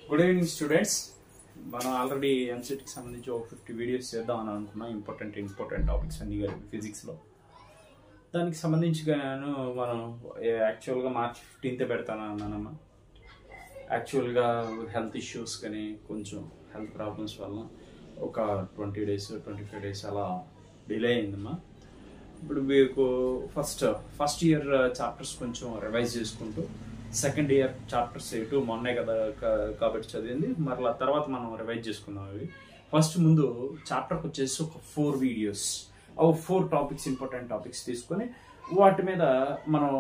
Good evening students. మనం already ఎంసెట్కి సంబంధించి ఒక 50 వీడియోస్ చేద్దామని అనుకున్నాం. ఇంపార్టెంట్ టాపిక్స్ అన్ని కలిపి ఫిజిక్స్లో. దానికి సంబంధించి మనం యాక్చువల్గా March 15th పెడతాను అన్నానమ్మా. యాక్చువల్గా హెల్త్ ఇష్యూస్ కానీ కొంచెం హెల్త్ ప్రాబ్లమ్స్ వల్ల ఒక 20 days 25 days అలా డిలే అయిందమ్మా. ఇప్పుడు మీకు ఫస్ట్ ఇయర్ చాప్టర్స్ కొంచెం రివైజ్ చేసుకుంటూ సెకండ్ ఇయర్ చాప్టర్స్ ఎటు మొన్నే కదా కాబట్టి చదివింది, మరలా తర్వాత మనం రివైజ్ చేసుకున్నాం. అవి ఫస్ట్ ముందు చాప్టర్కి వచ్చేసి ఒక 4 వీడియోస్, 4 టాపిక్స్, ఇంపార్టెంట్ టాపిక్స్ తీసుకొని వాటి మీద మనం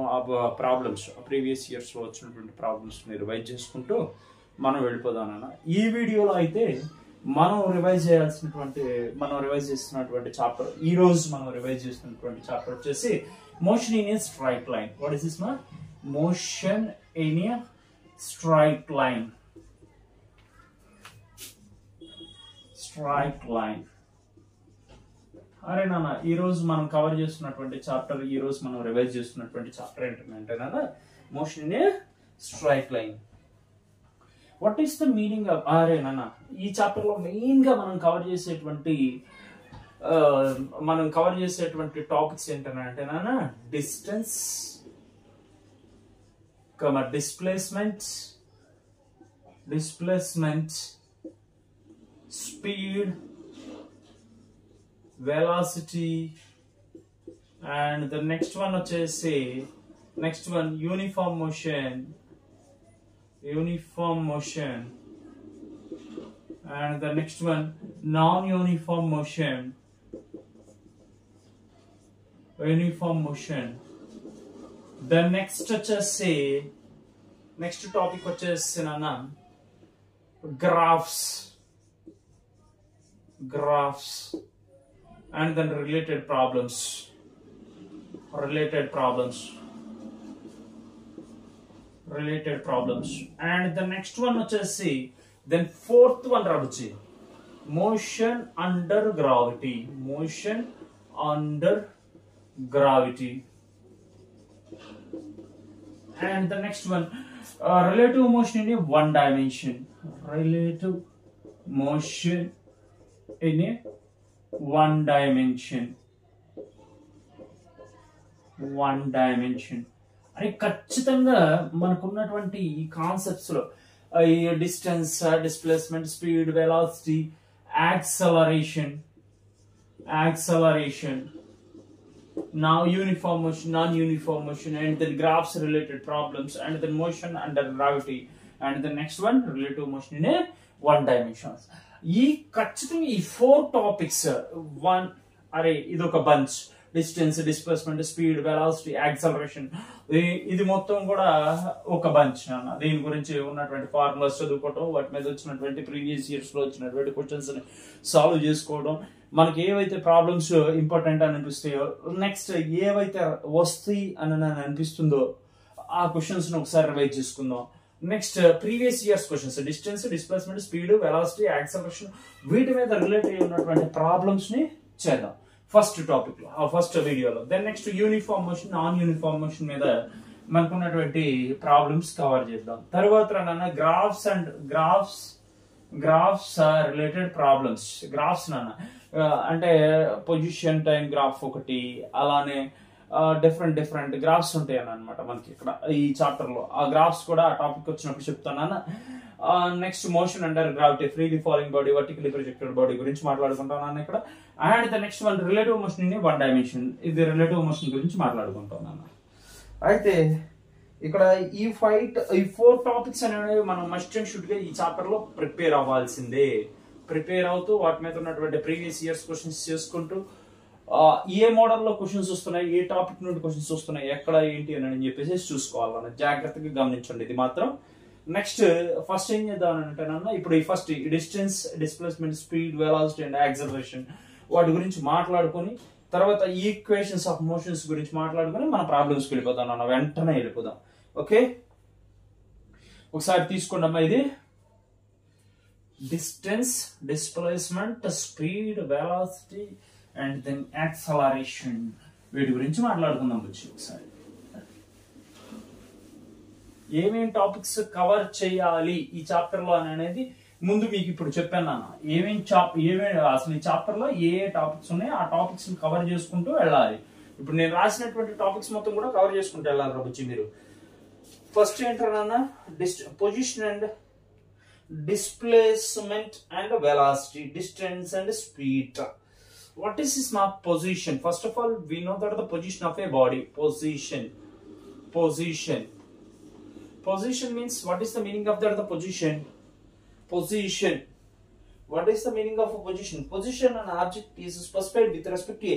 ప్రాబ్లమ్స్ ప్రీవియస్ ఇయర్స్లో వచ్చినటువంటి ప్రాబ్లమ్స్ని రివైజ్ చేసుకుంటూ మనం వెళ్ళిపోదాం అన్న. ఈ వీడియోలో అయితే మనం రివైజ్ చేస్తున్నటువంటి చాప్టర్, ఈ రోజు మనం రివైజ్ చేస్తున్నటువంటి చాప్టర్ వచ్చేసి motion in a straight line. What is this మా motion in a straight line. అరే నాన్న, ఈ రోజు మనం కవర్ చేస్తున్నటువంటి చాప్టర్, ఈ రోజు మనం రివైజ్ చేస్తున్నటువంటి చాప్టర్ ఏంటంటే నాన్న motion in a straight line. What is the meaning of అరే నాన్న, ఈ చాప్టర్ లో మెయిన్ గా మనం కవర్ చేసేటువంటి టాపిక్స్ ఏంటంటే నాన్న distance, displacement, speed, velocity, and the next one uniform motion, and the next one non-uniform motion, uniform motion. The next topic వచ్చేసి నాన్న graphs, and then related problems, and the next one వచ్చేసి then fourth one రాబుచ్చి motion under gravity. And the next one relative motion in a one dimension. అని ఖచ్చితంగా మనకున్నటువంటి ఈ concepts లో distance, displacement, speed, velocity, acceleration, now uniform motion, non-uniform motion, and then graphs related problems, and then motion under gravity, and the next one relative motion in a one dimension. ఈ ఖచ్చితంగా ఈ 4 topics ఇదొక bunch. Distance, displacement, speed, velocity, acceleration, ఇది మొత్తం కూడా ఒక bunch అన్న. దీని గురించి ఉన్నటువంటి ఫార్ములాస్ చదువుకోవడం, వాటి మీద వచ్చినటువంటి ప్రీవియస్ ఇయర్స్ లో వచ్చినటువంటి క్వశ్చన్స్ ని సాల్వ్ చేసుకోవడం, మనకి ఏవైతే ప్రాబ్లమ్స్ ఇంపార్టెంట్ అని అనిపిస్తాయో, నెక్స్ట్ ఏవైతే వస్తాయి అని అనిపిస్తుందో ఆ క్వశ్చన్స్ ని ఒకసారి రివైజ్ చేసుకుందాం. Next previous years questions, distance, displacement, speed, velocity, acceleration, వీటి మీద రిలేట్ అయి ఉన్నటువంటి ప్రాబ్లమ్స్ ని చేద్దాం ఫస్ట్ టాపిక్ లో, ఫస్ట్ వీడియోలో. Then next uniform motion, non uniform motion మీద మనకున్నటువంటి ప్రాబ్లమ్స్ కవర్ చేద్దాం. తర్వాత గ్రాఫ్స్ రిలేటెడ్ ప్రాబ్లమ్స్. గ్రాఫ్స్ అంటే పొజిషన్ టైం గ్రాఫ్ ఒకటి, అలానే డిఫరెంట్ గ్రాఫ్స్ ఉంటాయి అనమాట మనకి ఇక్కడ ఈ చాప్టర్ లో. ఆ గ్రాఫ్స్ కూడా ఆ టాపిక్ వచ్చినప్పుడు చెప్తాను. Next motion under gravity, freely falling body, vertically projected body గురించి మాట్లాడుకుంటాను ఇక్కడ. And the next one relative motion in one dimension, ఇది రిలేటివ్ మోషన్ గురించి మాట్లాడుకుంటాను. అయితే ఇక్కడ ఈ 4 టాపిక్స్ అనేవి మనం మస్ట్ అండ్ షుడ్ గా ఈ చాప్టర్ లో ప్రిపేర్ అవ్వాల్సిందే. ప్రిపేర్ అవుతూ వాటి మీద ఉన్నటువంటి ప్రీవియస్ ఇయర్స్ క్వశ్చన్స్ చేసుకుంటూ ఏ మోడల్లో క్వశ్చన్స్ వస్తున్నాయి, ఏ టాపిక్ నుండి క్వశ్చన్స్ వస్తున్నాయి, ఎక్కడ ఏంటి అని చెప్పేసి చూసుకోవాలన్న. జాగ్రత్తగా గమనించండి ఇది మాత్రం. నెక్స్ట్ ఫస్ట్ ఏం చేద్దాం అంటేనన్నా, ఇప్పుడు ఈ first distance, displacement, speed, velocity and acceleration వాటి గురించి మాట్లాడుకొని తర్వాత ఈక్వేషన్స్ ఆఫ్ మోషన్స్ గురించి మాట్లాడుకొని మన ప్రాబ్లమ్స్కి వెళ్ళిపోతాం అన్న. వెంటనే వెళ్ళిపోదాం. ఓకే, ఒకసారి తీసుకోండి అమ్మా. ఇది distance, displacement, speed, velocity and then acceleration, వీటి గురించి మాట్లాడుకుందాం వచ్చి ఒకసారి. ఏమేం టాపిక్స్ కవర్ చేయాలి ఈ చాప్టర్ లో అనేది ముందు మీకు ఇప్పుడు చెప్పాను నాన్న. ఏమేమి అసలు ఈ చాప్టర్ లో ఏ టాపిక్స్ ఉన్నాయో ఆ టాపిక్స్ కవర్ చేసుకుంటూ వెళ్ళాలి. ఇప్పుడు నేను రాసినటువంటి టాపిక్స్ మొత్తం కూడా కవర్ చేసుకుంటూ వెళ్ళాలి వచ్చి మీరు. ఫస్ట్ ఏంటన్నా position and displacement and velocity, distance and speed. What is this mark position? First of all, we know that the position of a body. Position means, what is the meaning of that? The position. What is the meaning of a position? Position an object is specified with respect to a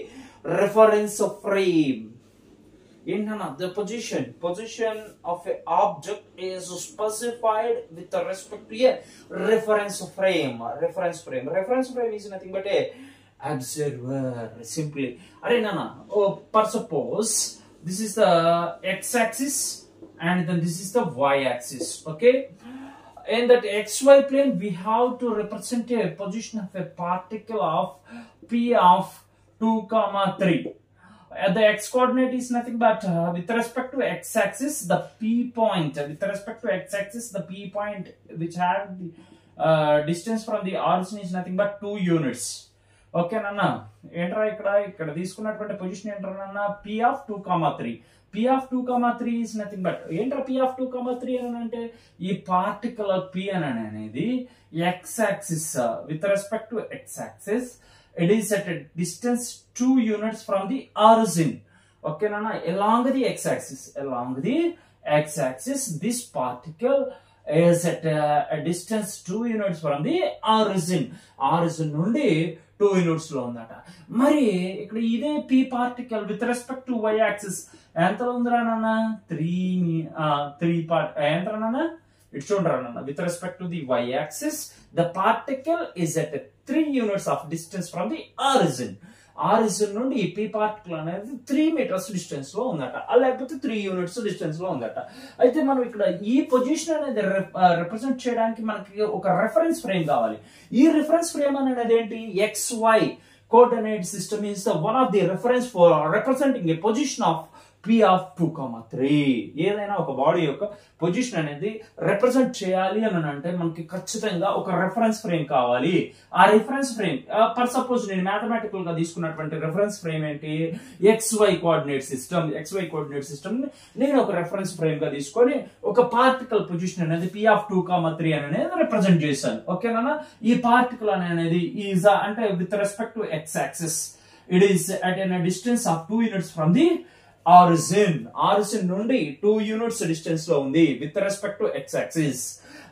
reference frame. The position of an object is specified with respect to a reference frame. Reference frame is nothing but a observer. Simply, per suppose this is the x-axis and then this is the y-axis. Okay, in that xy plane we have to represent a position of a particle of p of 2, 3. The x coordinate is nothing but with respect to x-axis the p point. With respect to x-axis the p point which have the distance from the origin is nothing but 2 units. Okay nana, entra ikkada తీసుకున్నటువంటి position ఏంట్రా నన్న p of 2, 3. p of 2, 3 is nothing but ఏంట్రా p of 2, 3 అని అంటే ఈ particulate p అనేది x-axis with respect to x-axis it is at a distance 2 units from the origin. Okay nana, along the x-axis this particle is at a distance 2 units from the origin నుండి 2 units లో ఉందట. మరి ఇక్కడ ఇదే p particle with respect to y-axis ఎంత ఉందిరా నాన్న 3 part ఎంత నాన్న ఇటు చూడరా నాన్న. with respect to the y-axis the particle is at 3 units of distance from the origin నుండి ఈ p particle అనేది 3 meters డిస్టెన్స్ లో ఉందట, లేకపోతే 3 units డిస్టెన్స్ లో ఉందట. అయితే మనం ఇక్కడ ఈ పొజిషన్ అనేది రిప్రజెంట్ చేయడానికి మనకి ఒక రెఫరెన్స్ ఫ్రేమ్ కావాలి. ఈ రెఫరెన్స్ ఫ్రేమ్ అనేది ఏంటి? XY coordinate system is the one of the reference for representing a position of p of 2, 3. ఏదైనా ఒక బాడీ యొక్క పొజిషన్ అనేది రిప్రజెంట్ చేయాలి అని అంటే మనకి ఖచ్చితంగా ఒక రెఫరెన్స్ ఫ్రేమ్ కావాలి. ఆ రెఫరెన్స్ ఫ్రేమ్ పర్ సపోజ్ నేను మ్యాథమెటికల్ గా తీసుకున్నటువంటి రెఫరెన్స్ ఫ్రేమ్ ఏంటి? XY కోఆర్డినేట్ సిస్టమ్ నేను ఒక రెఫరెన్స్ ఫ్రేమ్ గా తీసుకొని ఒక పార్టికల్ పొజిషన్ అనేది p of 2, 3 అనేది రిప్రజెంట్ చేశాను. ఓకేనా? ఈ పార్టికల్ అనేది ఈజ్ అంటే with respect to x-axis it is at a distance of 2 units from the origin నుండి 2 units డిస్టెన్స్ లో ఉంది విత్ రెస్పెక్ట్ టు x-axis.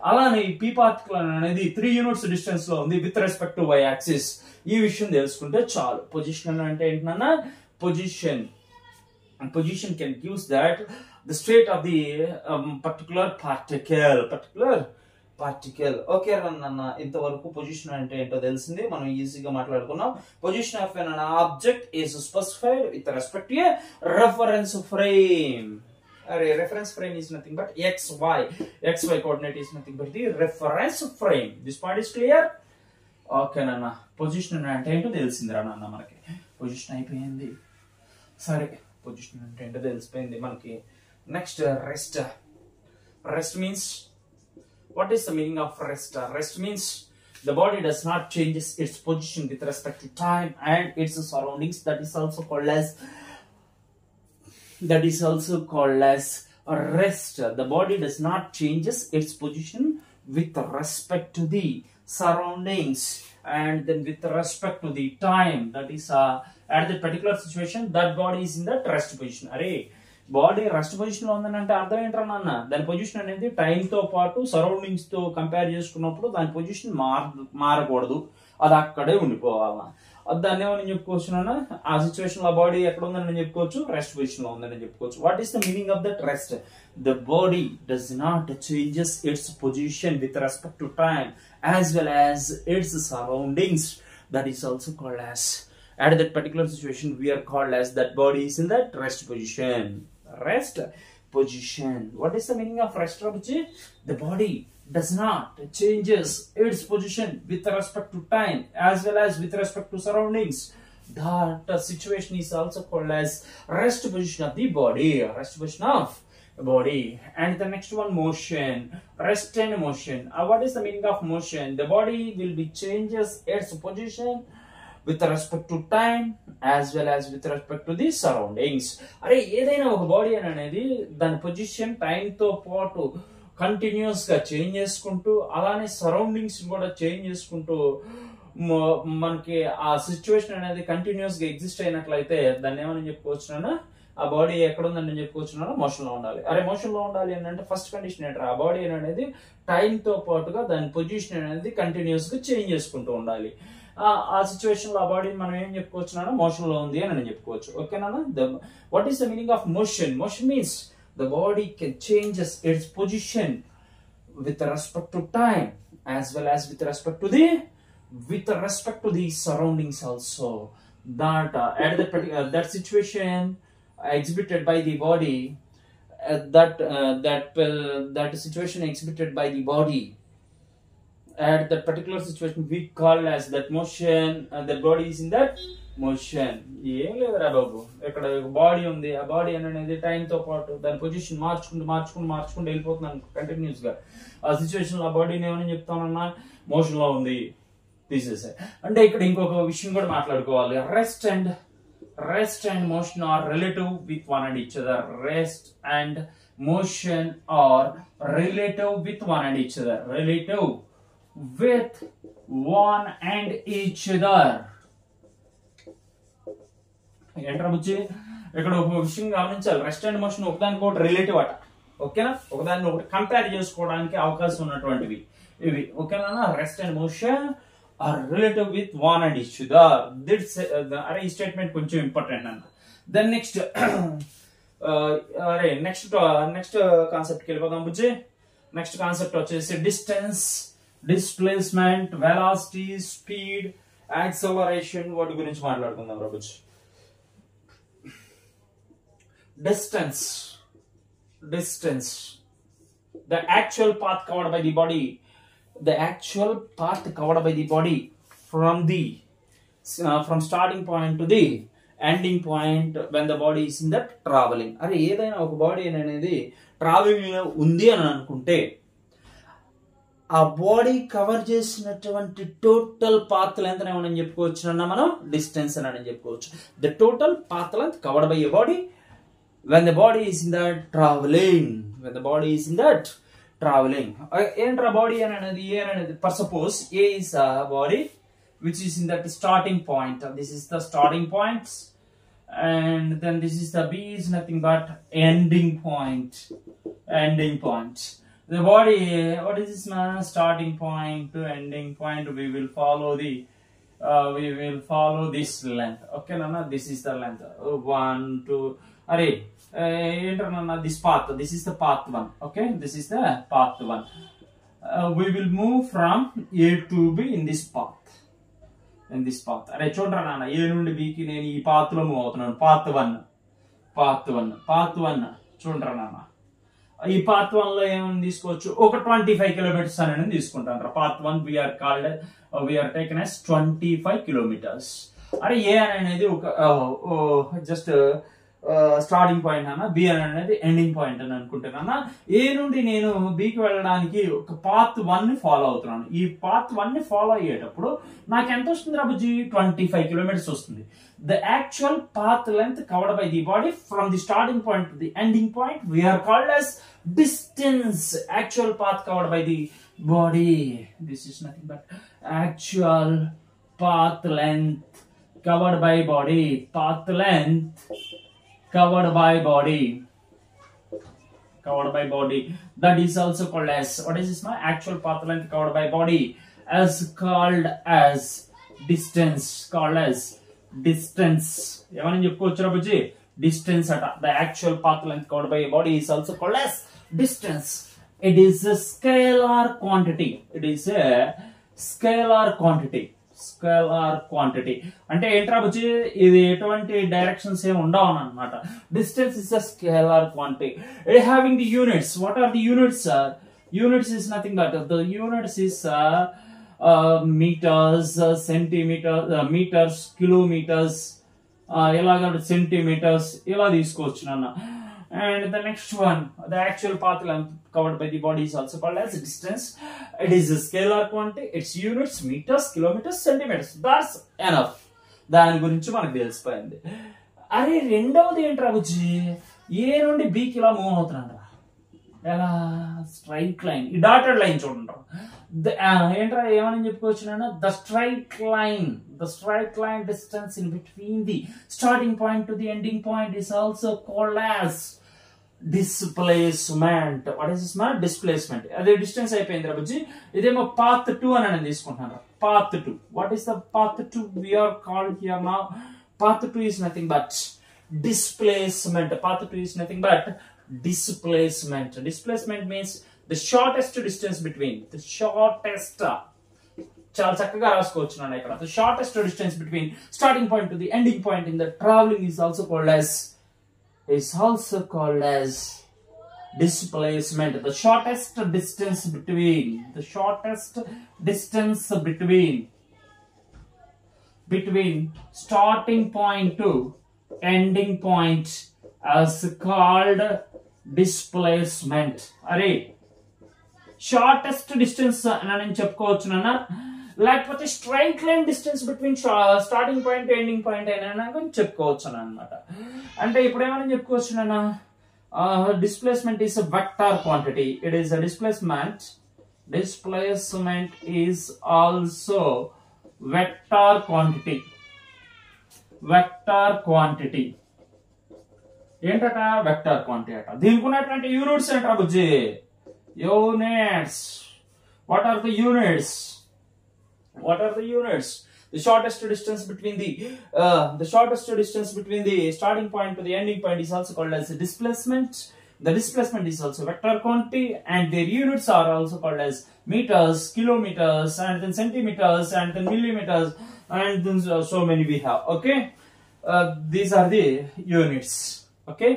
అలానే p పార్టికల్ అనేది 3 units డిస్టెన్స్ లో ఉంది విత్ రెస్పెక్ట్ టు y-axis. ఈ విషయం తెలుసుకుంటే చాలు. పొజిషన్ అంటే ఏంటన్నా, position can gives that the state of the particular particle. Okay అన్న, ఇంతవరకు పొజిషన్ అంటే ఏంటో తెలిసింది, మనం ఈజీగా మాట్లాడుకున్నాం. Position of an object is specified with respect to a reference frame. Reference frame is nothing but XY coordinate is nothing but the reference frame. This part is clear? Okay నాన్న, position అంటే ఏంటో తెలిసిందిరా నాన్న మనకి. Position అయిపోయింది. సరే, position అంటే ఏంటో తెలిసిపోయింది మనకి. Next rest means, what is the meaning of rest? Rest means the body does not change its position with respect to time and its surroundings. That is also called as rest. The body does not changes its position with respect to the surroundings and then with respect to the time. That is at that particular situation that body is in that rest position. Body rest position లో ఉందని అర్థం ఏంట్రా నాన్న? దాని position అనేది time తో పాటు surroundings తో కంపేర్ చేసుకున్నప్పుడు దాని పొజిషన్ మారకూడదు, అది అక్కడే ఉండిపోవాలన్నా. దాన్ని ఏమని చెప్పుకోవచ్చు నాన్న? ఆ సిచ్యువేషన్ లో బాడీ ఎక్కడ ఉందని నేను చెప్పుకోవచ్చు, రెస్ట్ పొజిషన్ లో ఉందని చెప్పుకోవచ్చు. What is the meaning of that rest? The body does not changes it's position with respect to time as well as it's surroundings. That is also called as, at that particular situation we are called as that body is in that rest position. What is the meaning of rest, Rabuji? The body does not changes its position with respect to time as well as with respect to surroundings. That situation is also called as rest position of the body. Rest position of body. And the next one, motion, rest and motion. What is the meaning of motion? The body will be changes its position with respect to time as well as with respect to the surroundings. అరే ఏదైనా ఒక body అనేది దాని position time తో పాటు continuous గా change చేసుకుంటూ అలానే సరౌండింగ్స్ కూడా చేంజ్ చేసుకుంటూ మనకి ఆ సిచ్యువేషన్ అనేది కంటిన్యూస్ గా ఎగ్జిస్ట్ అయినట్లయితే దాన్ని ఏమని చెప్పుకోవచ్చు, ఆ బాడీ ఎక్కడ ఉందని చెప్పుకోవచ్చు, మోషన్ లో ఉండాలి. అరే మోషన్ లో ఉండాలి అని అంటే ఫస్ట్ కండిషన్ ఏంటారు, ఆ బాడీ అనేది టైం తో పాటుగా దాని పొజిషన్ అనేది కంటిన్యూస్ గా చేంజ్ చేసుకుంటూ ఉండాలి. ఆ సిచ్యువేషన్ లో ఆ బాడీని మనం ఏం చెప్పుకోవచ్చు, మోషన్ లో ఉంది అని చెప్పుకోవచ్చు. ఓకేనా? What is the meaning of motion? Motion means the body can changes its position with respect to time as well as with respect to the surroundings also. That at that situation exhibited by the body, that situation exhibited by the body at that particular situation we call as that motion. The body is in that motion. ఏం లేదురా బాబు, ఇక్కడ body ఉంది, ఆ body అనేది time తో పాటు దాని position మార్చుకుంటూ వెళ్ళిపోతున్నాను కంటిన్యూస్ గా. ఆ సిచ్యువేషన్ లో ఆ బాడీని ఏమని చెప్తానన్నా, మోషన్ లో ఉంది తీసేసే. అంటే ఇక్కడ ఇంకొక విషయం కూడా మాట్లాడుకోవాలి. Rest and motion are relative with one and each other. Rest and motion are relative with one and each other. Relative with one and each other. ఏంట్రా బుచ్చి, ఇక్కడ ఒక విషయం గమనించాలి. రెస్ట్ అండ్ మోషన్ ఒకదానికొకటి రిలేటివ్ అట. ఓకేనా? ఒకదాన్ని ఒకటి కంపేర్ చేసుకోవడానికి అవకాశం ఉన్నటువంటివి ఇవి. ఓకేనా? Rest and motion are relative with one and each other. That's అరే ఈ స్టేట్మెంట్ కొంచెం ఇంపార్టెంట్ అన్న. దెన్ నెక్స్ట్ నెక్స్ట్ కాన్సెప్ట్కి వెళ్ళిపోదాం బుజ్జి. నెక్స్ట్ కాన్సెప్ట్ వచ్చేసి distance, displacement, velocity, speed, acceleration. వాటి గురించి మాట్లాడుకుందాం రా బుజ్జి. Distance, the actual path covered by the body, from starting point to the ending point when the body is in that traveling. అరే ఏదైనా ఒక body అనేది ట్రావెలింగ్ లో ఉంది అని అనుకుంటే ఆ బాడీ కవర్ చేసినటువంటి టోటల్ పాత్ లెంత్ ఏమని చెప్పుకోవచ్చు అన్న మనం, డిస్టెన్స్ అని చెప్పుకోవచ్చు. The total path length covered by a body when the body is in that traveling. Entra body anadi for suppose A is a body which is in that starting point. This is the starting point, and then this is the B is nothing but ending point. The body, what is this man? Starting point to ending point. We will follow this length. Okay nana, this is the length 1 2. Array this path, this is the path 1. Okay, this is the path 1. We will move from A to B in this path. Array chudra nana, A nundi B ki nenu ee path lo move avutunnanu. Path 1 chudra nana. ఈ path 1 లో ఏమని తీసుకోవచ్చు, ఒక 25 kilometres అని తీసుకుంటాను. Path 1 we are taken as 25 kilometres. అరే ఏ అనేది ఒక జస్ట్ స్టార్టింగ్ పాయింట్ అన్న, బి అనేది ఎండింగ్ పాయింట్ అని అనుకుంటున్నా. ఏ నుండి నేను బికి వెళ్ళడానికి ఒక పాత్ 1 ని ఫాలో అవుతున్నాను. ఈ పాత్ 1 ని ఫాలో అయ్యేటప్పుడు నాకు ఎంత వస్తుంది రాబుజీ, 25 కిలోమీటర్స్ వస్తుంది. The actual path length covered by the body from the starting point to the ending point we are called as distance. Actual path covered by the body, this is nothing but actual path length covered by body. Path length covered by body, that is also called as, what is this, my actual path length covered by body as called as distance. ఏమని చెప్పుకోవచ్చు రాబుజీ, distance అట. The actual path length covered by a body is also called as distance. It is a scalar quantity. అంటే ఏంట్రా బుజ్జి, ఇది ఎటువంటి directions ఏమి ఉండవు అన్నమాట. Distance is a scalar quantity. Having the units. What are the units? Units is nothing but the units is meters, centimeters, meters, kilometers, centimeters, ఇలా తీసుకోవచ్చు నాన్న. And the next one, the actual path length covered by the body is also called as distance. It is a scalar quantity. Its units meters, kilometers, centimeters. That's enough. దాని గురించి మనకు తెలిసిపోయింది. అరే రెండవది ఏంట్రా బుజ్జి, ఏ నుండి బికి ఇలా మూవ్ అవుతున్నాను. ఎలా స్ట్రైట్ లైన్, ఈ డాటెడ్ లైన్ చూడండి. ఏంట్రా ఏమని చెప్పుకోవచ్చు నేను, the straight line distance in between the starting point to the ending point is also called as displacement. What is this man? Displacement. అదే డిస్టెన్స్ అయిపోయింది రా బుజ్జి. ఇదేమో పాత్ 2 అని నేను తీసుకుంటున్నాను. Path 2. What is the path 2 we are called here now? Path 2 is nothing but displacement. Path 2 is nothing but displacement. Displacement means the shortest distance between. The shortest. చాలా చక్కగా రాసుకోవచ్చు నన్ను ఇక్కడ. The shortest distance between starting point to the ending point in the traveling is also called as displacement. The shortest distance between starting point to ending point as called displacement. అరే shortest distance అని నేను చెప్పుకోవచ్చు నాన్న, లేకపోతే straight line distance between starting point ending point అయినా చెప్పుకోవచ్చు అనమాట. అంటే ఇప్పుడు ఏమైనా చెప్పుకోవచ్చు నాన్న, displacement is a vector quantity. It is a displacement is also vector quantity. ఏంటట? వెక్టర్ క్వాంటిటీ అట. దీనికి ఉన్నటువంటి యూనిట్స్ ఏంటా బుజ్జి? Units. What are the units? The shortest distance between the starting point to the ending point is also called as displacement. The displacement is also vector quantity, and their units are also called as meters, kilometers, and then centimeters, and then millimeters, and then so many we have. Okay, these are the units. Okay.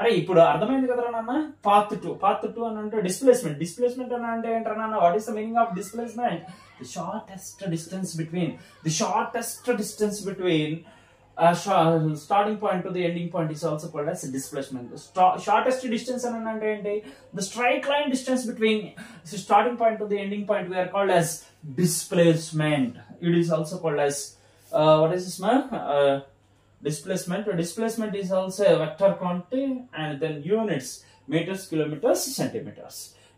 అరే ఇప్పుడు అర్థమైంది కదరా నాన్న. Path 2 అని అంటే displacement అని అంటే ఏంటరా నాన్న? What is the meaning of displacement? The shortest distance between starting point to the ending point is also called as displacement. Shortest distance అని అంటే ఏంటి? The straight line distance between the starting point to the ending point we are called as displacement. It is also called as what is this man? Displacement is also a vector quantity, and then units meters, kilometers, centimeters.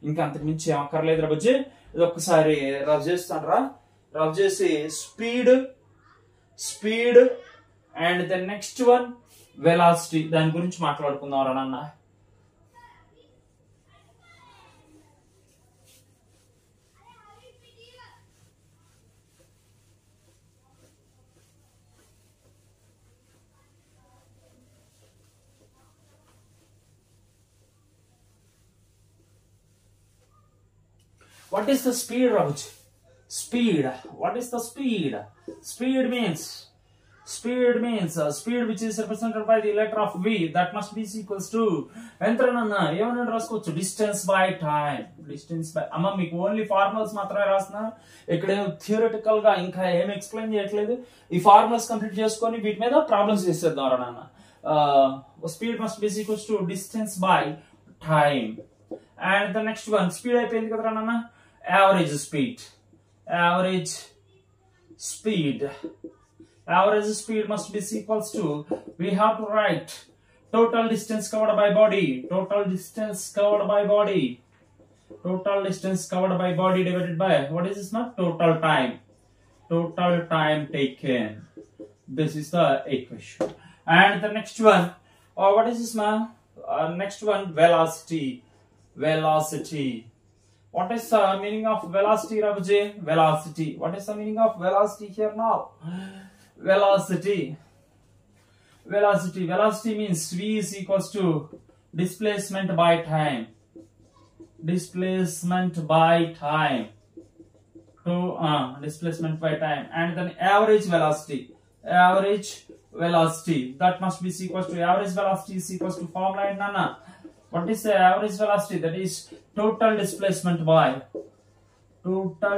ఇంకా అంతకు మించి ఏమక్కర్లేదు రా బుజ్జి. ఇది ఒక్కసారి rough చేస్తాను. Rough చేసి speed and then next one velocity, దాని గురించి మాట్లాడుకుందాం రా నాన్న. What is the speed, Raj? What is the speed? Speed means speed which is represented by the letter of V. That must be equals to ఎంతనంనా ఏమన్నా రాసుకోవచ్చు? distance by time. అమ్మ మీకు only formulas మాత్రమే రాస్తున్నా, ఇక్కడ థియరిటికల్ గా ఇంకా ఏం ఎక్స్ప్లెయిన్ చేయట్లేదు. ఈ ఫార్ములాస్ కంప్లీట్ చేసుకొని వీటి మీద ప్రాబ్లమ్స్ చేసేద్దాం రా నాన్న. Speed must be equals to distance by time. And the next one, speed అయిపోయింది కదరా నాన్న. Average speed must be equals to, we have to write total distance covered by body divided by what is this now? Total time taken. This is the equation. And the next one, what is this now? Next one, velocity. What is the meaning of velocity, Rabji? What is the meaning of velocity here now? Velocity means V is equals to displacement by time. Displacement by time. And then average velocity. That must be equals to, average velocity is equals to formula in Nana. What is the average velocity? That is total displacement by total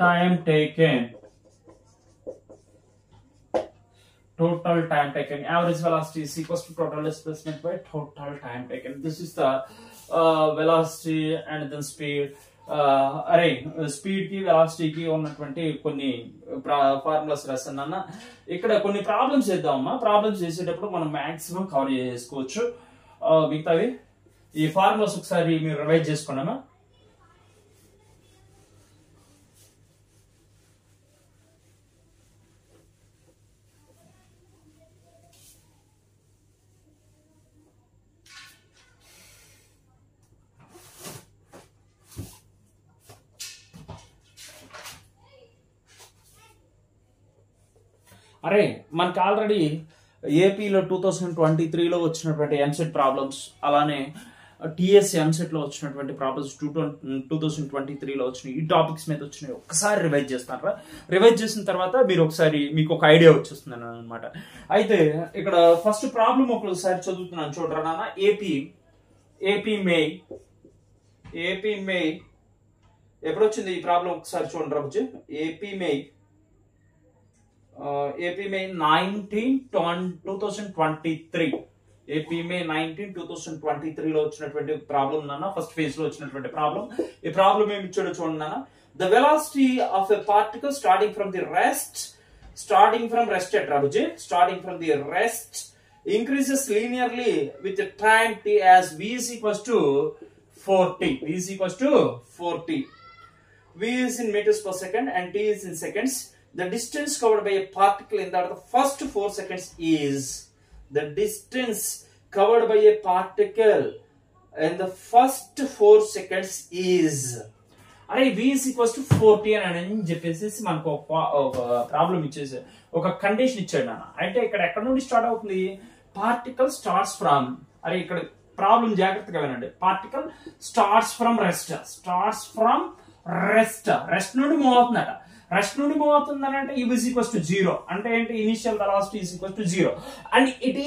time taken. total time taken. Average velocity is equals to total displacement by total time taken. This is the velocity and then speed. అరే speed కి velocity కి ఉన్నటువంటి కొన్ని formulas రాస్తాను అన్న. ఇక్కడ కొన్ని problems చేద్దామమ్మా. Problems చేసేటప్పుడు మనం మాక్సిమం కవర్ చేసుకోవచ్చు. మిగతావి ఈ ఫార్ములాస్ ఒకసారి మీరు రివైజ్ చేసుకున్నామా. అరే మనకి ఆల్రెడీ ఏపీలో 2023లో వచ్చినటువంటి ఎంసెట్ ప్రాబ్లమ్స్, అలానే టిఎస్ ఎంసెట్ లో వచ్చినటువంటి ప్రాబ్లమ్స్ 2023లో వచ్చినాయి. ఈ టాపిక్స్ మీద వచ్చినాయి. ఒకసారి రివైజ్ చేస్తారా. రివైజ్ చేసిన తర్వాత మీరు ఒకసారి మీకు ఒక ఐడియా వచ్చేస్తుంది అనమాట. అయితే ఇక్కడ ఫస్ట్ ప్రాబ్లం ఒకసారి చదువుతున్నాను చూడరా నాన్న. ఏపీ మే ఎప్పుడు వచ్చింది ఈ ప్రాబ్లం ఒకసారి చూడరా బుజ్జి. ఏపీ మే 19, 2023. ఏపీ మే 19, 2023లో వచ్చినటువంటి ప్రాబ్లం నాన్న. ఫస్ట్ ఫేజ్ లో వచ్చినటువంటి ప్రాబ్లం. ఈ ప్రాబ్లం ఏమి ఇచ్చాడో చూడండి నాన్న. The velocity of a particle starting from the rest at రాబుజీ. Starting from the rest increases linearly with the time t as v is equals to 40. V is in meters per second and t is in seconds. The distance covered by a particle in the first 4 seconds is the distance covered by a particle in the first 4 seconds is. అరే v is equals to 40 అని చెప్పేసి మనకు ఒక problem ఇచ్చేసి ఒక condition ఇచ్చాడు నాన్న. అంటే ఇక్కడ ఎక్కడ నుండి స్టార్ట్ అవుతుంది? పార్టికల్ స్టార్ట్స్ ఫ్రమ్, అరే ఇక్కడ ప్రాబ్లం జాగ్రత్తగా వినండి. పార్టికల్ స్టార్ట్స్ ఫ్రమ్ రెస్ట్ నుండి మూవ్ అవుతుందట. రెస్ట్ నుండి మూవ్ అవుతుందని అంటే u is equals to 0 అంటే ఏంటి? Initial velocity is equals to 0 and it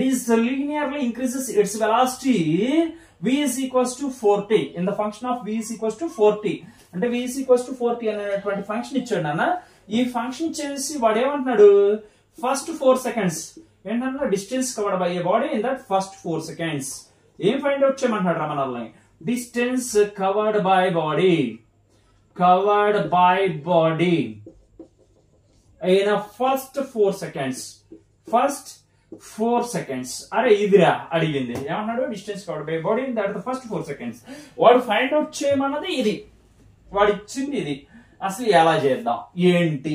is linearly increases its velocity. V is equals to 40 in the function of v is equals to 40 అంటే v is equals to 40 అనేటువంటి function ఇచ్చాడు నాన్న. ఈ function చేసి వాడు ఏమంటున్నాడు? ఫస్ట్ 4 సెకండ్స్ ఏంటన్నా distance covered by A body in that first 4 seconds. ఏం ఫైండ్ అవుట్ చేయమంటున్నాడు రా మనల్ని? Distance covered by body in a first 4 seconds. అరే ఇదిరా అడిగింది. ఏమన్నాడు? Distance covered by body in that first 4 seconds. వాడు ఫైండ్ అవుట్ చేయమన్నది ఇది, వాడు ఇచ్చింది ఇది. అసలు ఎలా చేద్దాం ఏంటి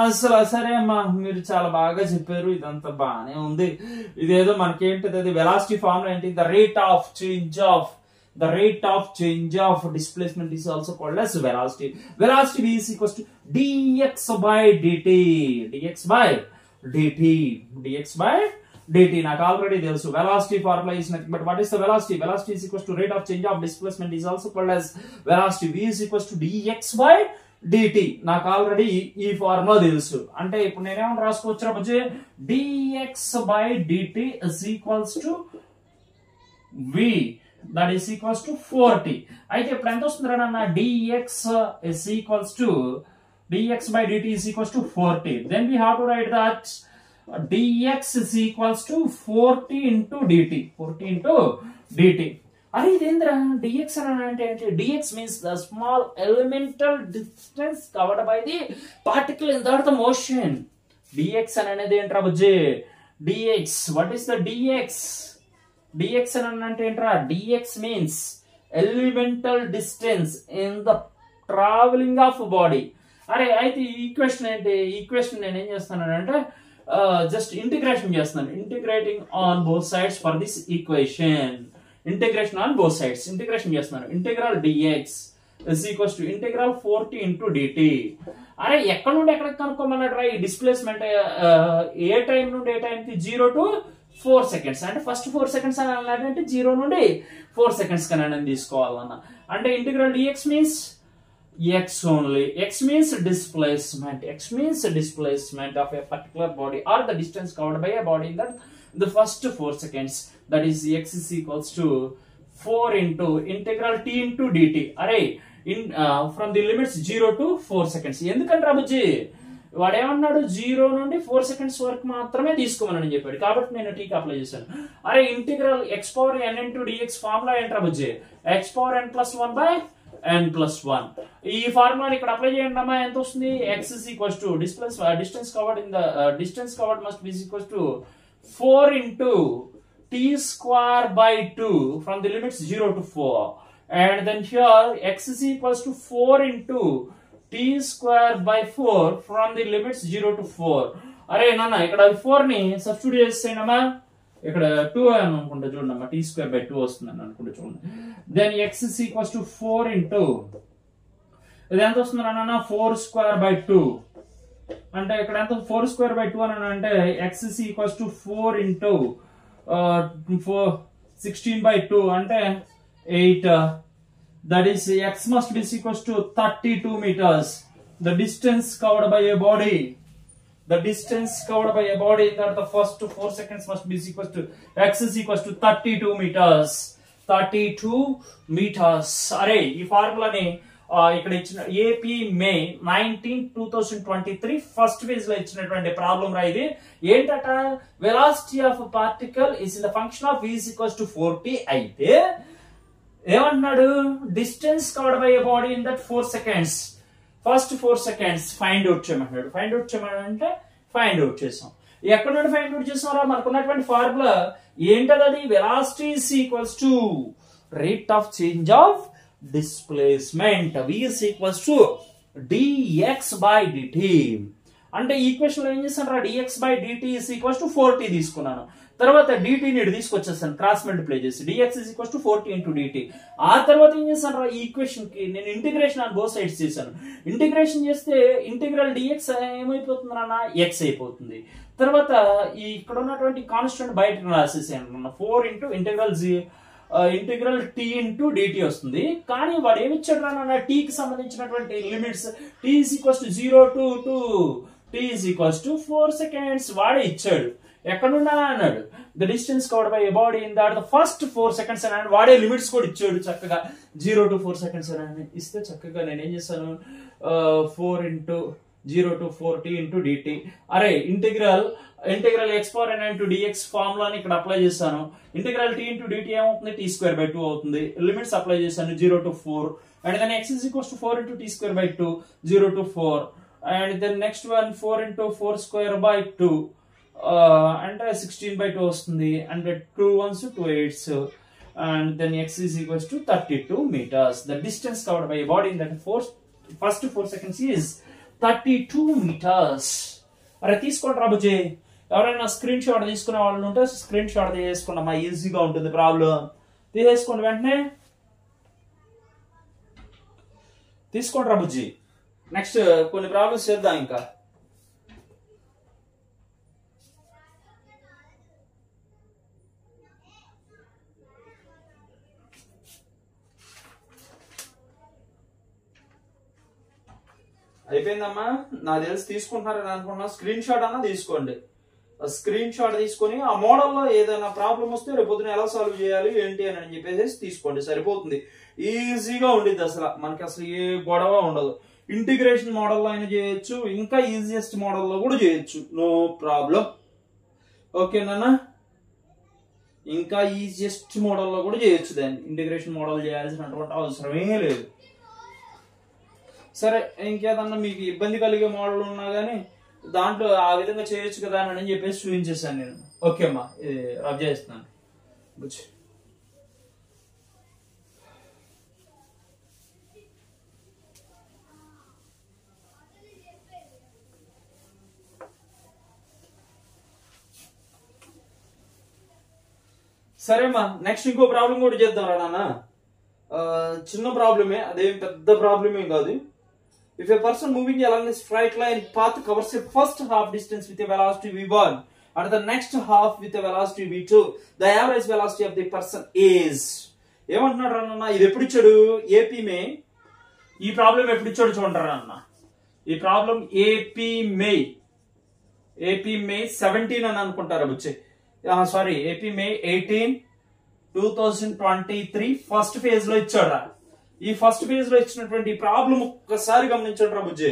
అసలు? సరే అమ్మా మీరు చాలా బాగా చెప్పారు, ఇదంతా బాగానే ఉంది. ఇదేదో మనకేంటిది? అది వెలాసిటీ ఫార్ములా ఏంటి? The rate of change of displacement is also called as velocity. Velocity v is equals to dx by dt. నాకు ఆల్రెడీ తెలుసు velocity formula is nothing but what is the velocity? Velocity is equals to rate of change of displacement is also called as velocity. V is equals to dx by dt. నాకు already ఈ formula తెలుసు. అంటే ఇప్పుడు నేనేమని రాసుకోవచ్చు రాబోజే? dx by dt is equals to v, that is equals to 40. అయితే ఇప్పుడు ఎంత వస్తుంది నాన్న? dx by dt is equals to 40. Then we have to write that dx is equals to 40 into dt. అరే ఇదేంద్రా dx అని అంటే ఏంటి? dx means the small elemental distance covered by the particle in the motion. dx అనేది ఏంట్రా బుజ్జి? dx, what is the dx అని అంటే ఏంట్రా? dx means elemental distance in the traveling of body. అరే అయితే ఈ ఈక్వేషన్ ఏంటి? ఈక్వేషన్ నేను ఏం చేస్తానంటే జస్ట్ ఇంటిగ్రేషన్ చేస్తున్నాను. Integrating on both sides for this equation. Integration on both sides integration చేస్తున్నాను. Integral dx is equals to integral 40 into dt. అరే ఎక్కడ నుండి ఎక్కడికి కనుక్కోమన్నాడు రా? ఈ డిస్ప్లేస్మెంట్ ఏ టైం నుండి ఏ టైంకి? 0 to 4 seconds. అంటే ఫస్ట్ 4 seconds అని అన్నాడంటే 0 నుండి 4 seconds కన్నా తీసుకోవాలన్నా. అంటే integral dx means x only. X means displacement of a particular body or the distance covered by a body in the first 4 seconds. That is x is equals to 4 into integral t into dt. Array from the limits 0 to 4 seconds. ఎందుకంటే రాబుజీ వాడు ఏమన్నాడు 0 నుండి 4 seconds వరకు మాత్రమే తీసుకోమని చెప్పాడు. కాబట్టి నేను టీకి అప్లై చేశాను. అరే integral x power n into dx formula ఏంట్రా బుజ్జి? x power n plus 1 by n plus 1. ఈ ఫార్ములాని ఇక్కడ అప్లై చేయండి అమ్మా. ఎంత వస్తుంది? x is equals to distance covered in the distance covered must be equals to 4 into t square by 2 from the limits 0 to 4. And then here x is equals to 4 into t square by 4 from the limits 0 to 4. అరే నాన్న ఇక్కడ 4 ని substitute చేసేనమ్మా. ఇక్కడ 2 అని అనుకుంటా చూడండి, t square by 2 వస్తుందని అనుకుంటా చూడండి. Then x is equals to 4 into ఇది ఎంత వస్తుంది నాన్న? 4 square by 2. అంటే ఇక్కడ ఎంత 4 square by 2 అని అంటే x is equals to 4 into 16 by 2 అంటే 8. That is x must be equals to 32 meters. The distance covered by a body. The distance covered by a body that the first 4 seconds must be equals to x is equals to 32 meters. 32 meters. అరే ఈ ఫార్ములాని ఇక్కడ ఇచ్చిన AP మే 19, 2023 first phase లో ఇచ్చినటువంటి problem రా ఇది. ఏంటట? Velocity of particle is in the function of v is equals to 4t అయితే ఏమంటున్నాడు? Distance covered by a body in that 4 seconds. First 4 seconds find out చేయమంటున్నాడు. ఫైండ్ అవుట్ చేయమంటే find out చేసాం. ఎక్కడ నుండి ఫైండ్ అవుట్ చేసాం రా? మనకున్నటువంటి ఫార్ములా ఏంటది? అది velocity is equals to rate of change of displacement. v is equals to dx by dt. అంటే ఈక్వేషన్ లో ఏం చేశాను రా? dx by dt is equals to 4t తీసుకున్నాను. తర్వాత dt ని తీసుకొచ్చేసాను క్రాస్ మల్టిప్లై చేసి. dx is equals to 4t into dt. ఆ తర్వాత ఏం చేశాను రా? ఈ ఈక్వేషన్ కి నేను ఇంటిగ్రేషన్ ఆన్ బోత్ సైడ్స్ చేశాను. ఇంటిగ్రేషన్ చేస్తే ఇంటిగ్రల్ dx ఏమైపోతుంది నాన్న? x అయిపోతుంది. తర్వాత ఈ ఇక్కడ ఉన్నటువంటి కాన్స్టెంట్ బయటకు రాసేసాను. 4 into integral t into dt వస్తుంది. కానీ వాడు ఏమి ఇచ్చాడు నాన్న? t కి సంబంధించినటువంటి limits t is equals to 0 to t is equals to 4 seconds వాడే ఇచ్చాడు. ఎక్కడ ఉన్నా అన్నాడు the distance covered by a body in that the first 4 seconds అని వాడే లిమిట్స్ కూడా ఇచ్చాడు చక్కగా. 0 to 4 seconds అని ఇస్తే చక్కగా నేను ఏం చేశాను? 4 into 0 to 4t into dt. అరే integral x power n into dx ఫార్ములాని ఇక్కడ అప్లై చేశాను. ఇంటిగ్రల్ t into dt ఏమవుతుంది? t square by 2 అవుతుంది. లిమిట్స్ అప్లై చేశాను 0 to 4. And then x is equals to 4 into t square by 2 0 to 4. And then next one 4 into 4 square by 2 అంటే 16 by 2 వస్తుంది. అంటే 2 1s 2 8s. And then x is equals to 32 meters. The distance covered by a body in that first 4 seconds is 32 meters. అరే తీసుకోండి రాబుజీ. ఎవరైనా screen shot తీసుకునే వాళ్ళు ఉంటే screen shot తీసేసుకోండి అమ్మా, ఈజీగా ఉంటుంది ప్రాబ్లం. తీసేసుకోండి వెంటనే తీసుకోండి రాబుజీ. నెక్స్ట్ కొన్ని ప్రాబ్లమ్స్ చేద్దాం. ఇంకా అయిపోయిందమ్మా. నాకు తెలిసి తీసుకుంటున్నారని అనుకున్నా. స్క్రీన్ షాట్ అన్నా తీసుకోండి. స్క్రీన్ షాట్ తీసుకొని ఆ మోడల్లో ఏదైనా ప్రాబ్లం వస్తే రేపు పొద్దున ఎలా సాల్వ్ చేయాలి ఏంటి అని చెప్పేసి తీసుకోండి, సరిపోతుంది. ఈజీగా ఉండిద్ది. అసలు మనకి అసలు ఏ గొడవ ఉండదు. ఇంటిగ్రేషన్ మోడల్లో అయినా చేయొచ్చు, ఇంకా ఈజియెస్ట్ మోడల్లో కూడా చేయొచ్చు, నో ప్రాబ్లం. ఓకేనా? ఇంకా ఈజియెస్ట్ మోడల్లో కూడా చేయొచ్చు. దాన్ని ఇంటిగ్రేషన్ మోడల్ చేయాల్సినటువంటి అవసరమే లేదు. సరే ఇంకేదన్నా మీకు ఇబ్బంది కలిగే మోడల్ ఉన్నా కానీ దాంట్లో ఆ విధంగా చేయొచ్చు కదా అని చెప్పేసి చూపించేసాను నేను. ఓకే అమ్మా, ఇది రబ్ చేస్తున్నాను. సరేమ్మా, నెక్స్ట్ ఇంకో ప్రాబ్లం కూడా చేద్దాం రా నాన్న. చిన్న ప్రాబ్లమే, అదేం పెద్ద ప్రాబ్లమే కాదు. If a person moving along a straight line path covers a first half distance with a velocity v1 and the next half with a velocity v2, the average velocity of the person is. ఏమంటున్నాడు అన్న? ఇది ఎప్పుడు ఇచ్చాడు? AP మే. ఈ problem ఎప్పుడు ఇచ్చాడు చూడండి అన్న. ఈ ప్రాబ్లం ఏపీ మే 17 అని అనుకుంటారా బుచ్చే? సారీ, ఏపీ మే 18, 2023 ఫస్ట్ ఫేజ్ లో ఇచ్చాడు. ఈ ఫస్ట్ ఫేజ్ లో ఇచ్చినటువంటి ప్రాబ్లం ఒక్కసారి గమనించండి రా బుజ్జే.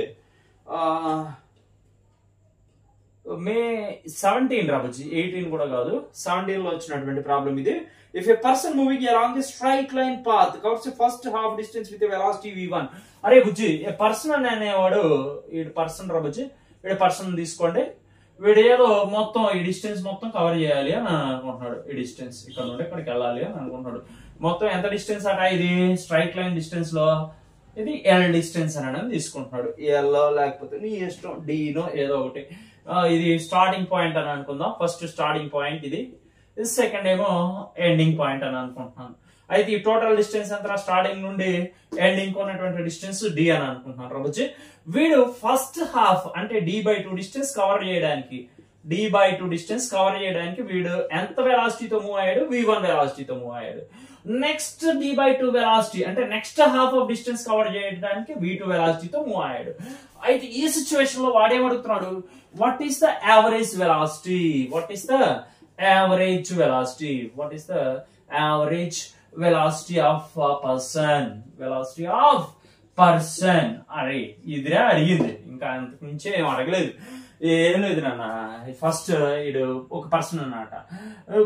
మే 17 రాబోజీ, 18 కూడా కాదు, 17 లో వచ్చినటువంటి ప్రాబ్లం ఇది. If A person moving along a straight line path covers the first half distance with a velocity v1. అరే బుజ్జి, ఏ పర్సన్ అనేవాడు, ఈ పర్సన్ రాబోజీ, వీడి పర్సన్ తీసుకోండి, వీడు ఏదో మొత్తం ఈ డిస్టెన్స్ మొత్తం కవర్ చేయాలి అని అనుకుంటున్నాడు. ఈ డిస్టెన్స్ ఇక్కడ నుండి ఇక్కడికి వెళ్ళాలి అని అనుకుంటున్నాడు. మొత్తం ఎంత డిస్టెన్స్ అట, ఇది స్ట్రైట్ లైన్ డిస్టెన్స్ లో ఇది ఎల్ డిస్టెన్స్ అని తీసుకుంటున్నాడు. ఎల్ లేకపోతే నీ ఇష్టం, డీనో ఏదో ఒకటి. ఇది స్టార్టింగ్ పాయింట్ అని అనుకుందాం. ఫస్ట్ స్టార్టింగ్ పాయింట్ ఇది, సెకండ్ ఏమో ఎండింగ్ పాయింట్ అని అనుకుంటున్నాను. అయితే ఈ టోటల్ డిస్టెన్స్ అంతా స్టార్టింగ్ నుండి ఎండింగ్ ఉన్నటువంటి డిస్టెన్స్ డి అని అనుకుంటున్నాను రాబోజీ. వీడు ఫస్ట్ హాఫ్ అంటే d/2 డిస్టెన్స్ కవర్ చేయడానికి, d/2 డిస్టెన్స్ కవర్ చేయడానికి వీడు ఎంత వెలాసిటీతో మూవ్ అయ్యాడు, v1 వెలాసిటీతో మూవ్ అయ్యాడు. నెక్స్ట్ d/2 వెలాసిటీ అంటే next half of distance cover చేయడానికి v2 వెలాసిటీతో మూవ్ అయ్యాడు. అయితే ఈ సిచ్యువేషన్ లో వాడేమడుగుతున్నాడు, what is the average velocity, what is the average velocity, what is the average velocity of a person, velocity of person. అరే ఇదిరే అడిగింది, ఇంకా అంతకు మించి ఏం అడగలేదు, ఏం లేదు నాన్న. ఫస్ట్ వీడు ఒక పర్సన్ అన్నమాట,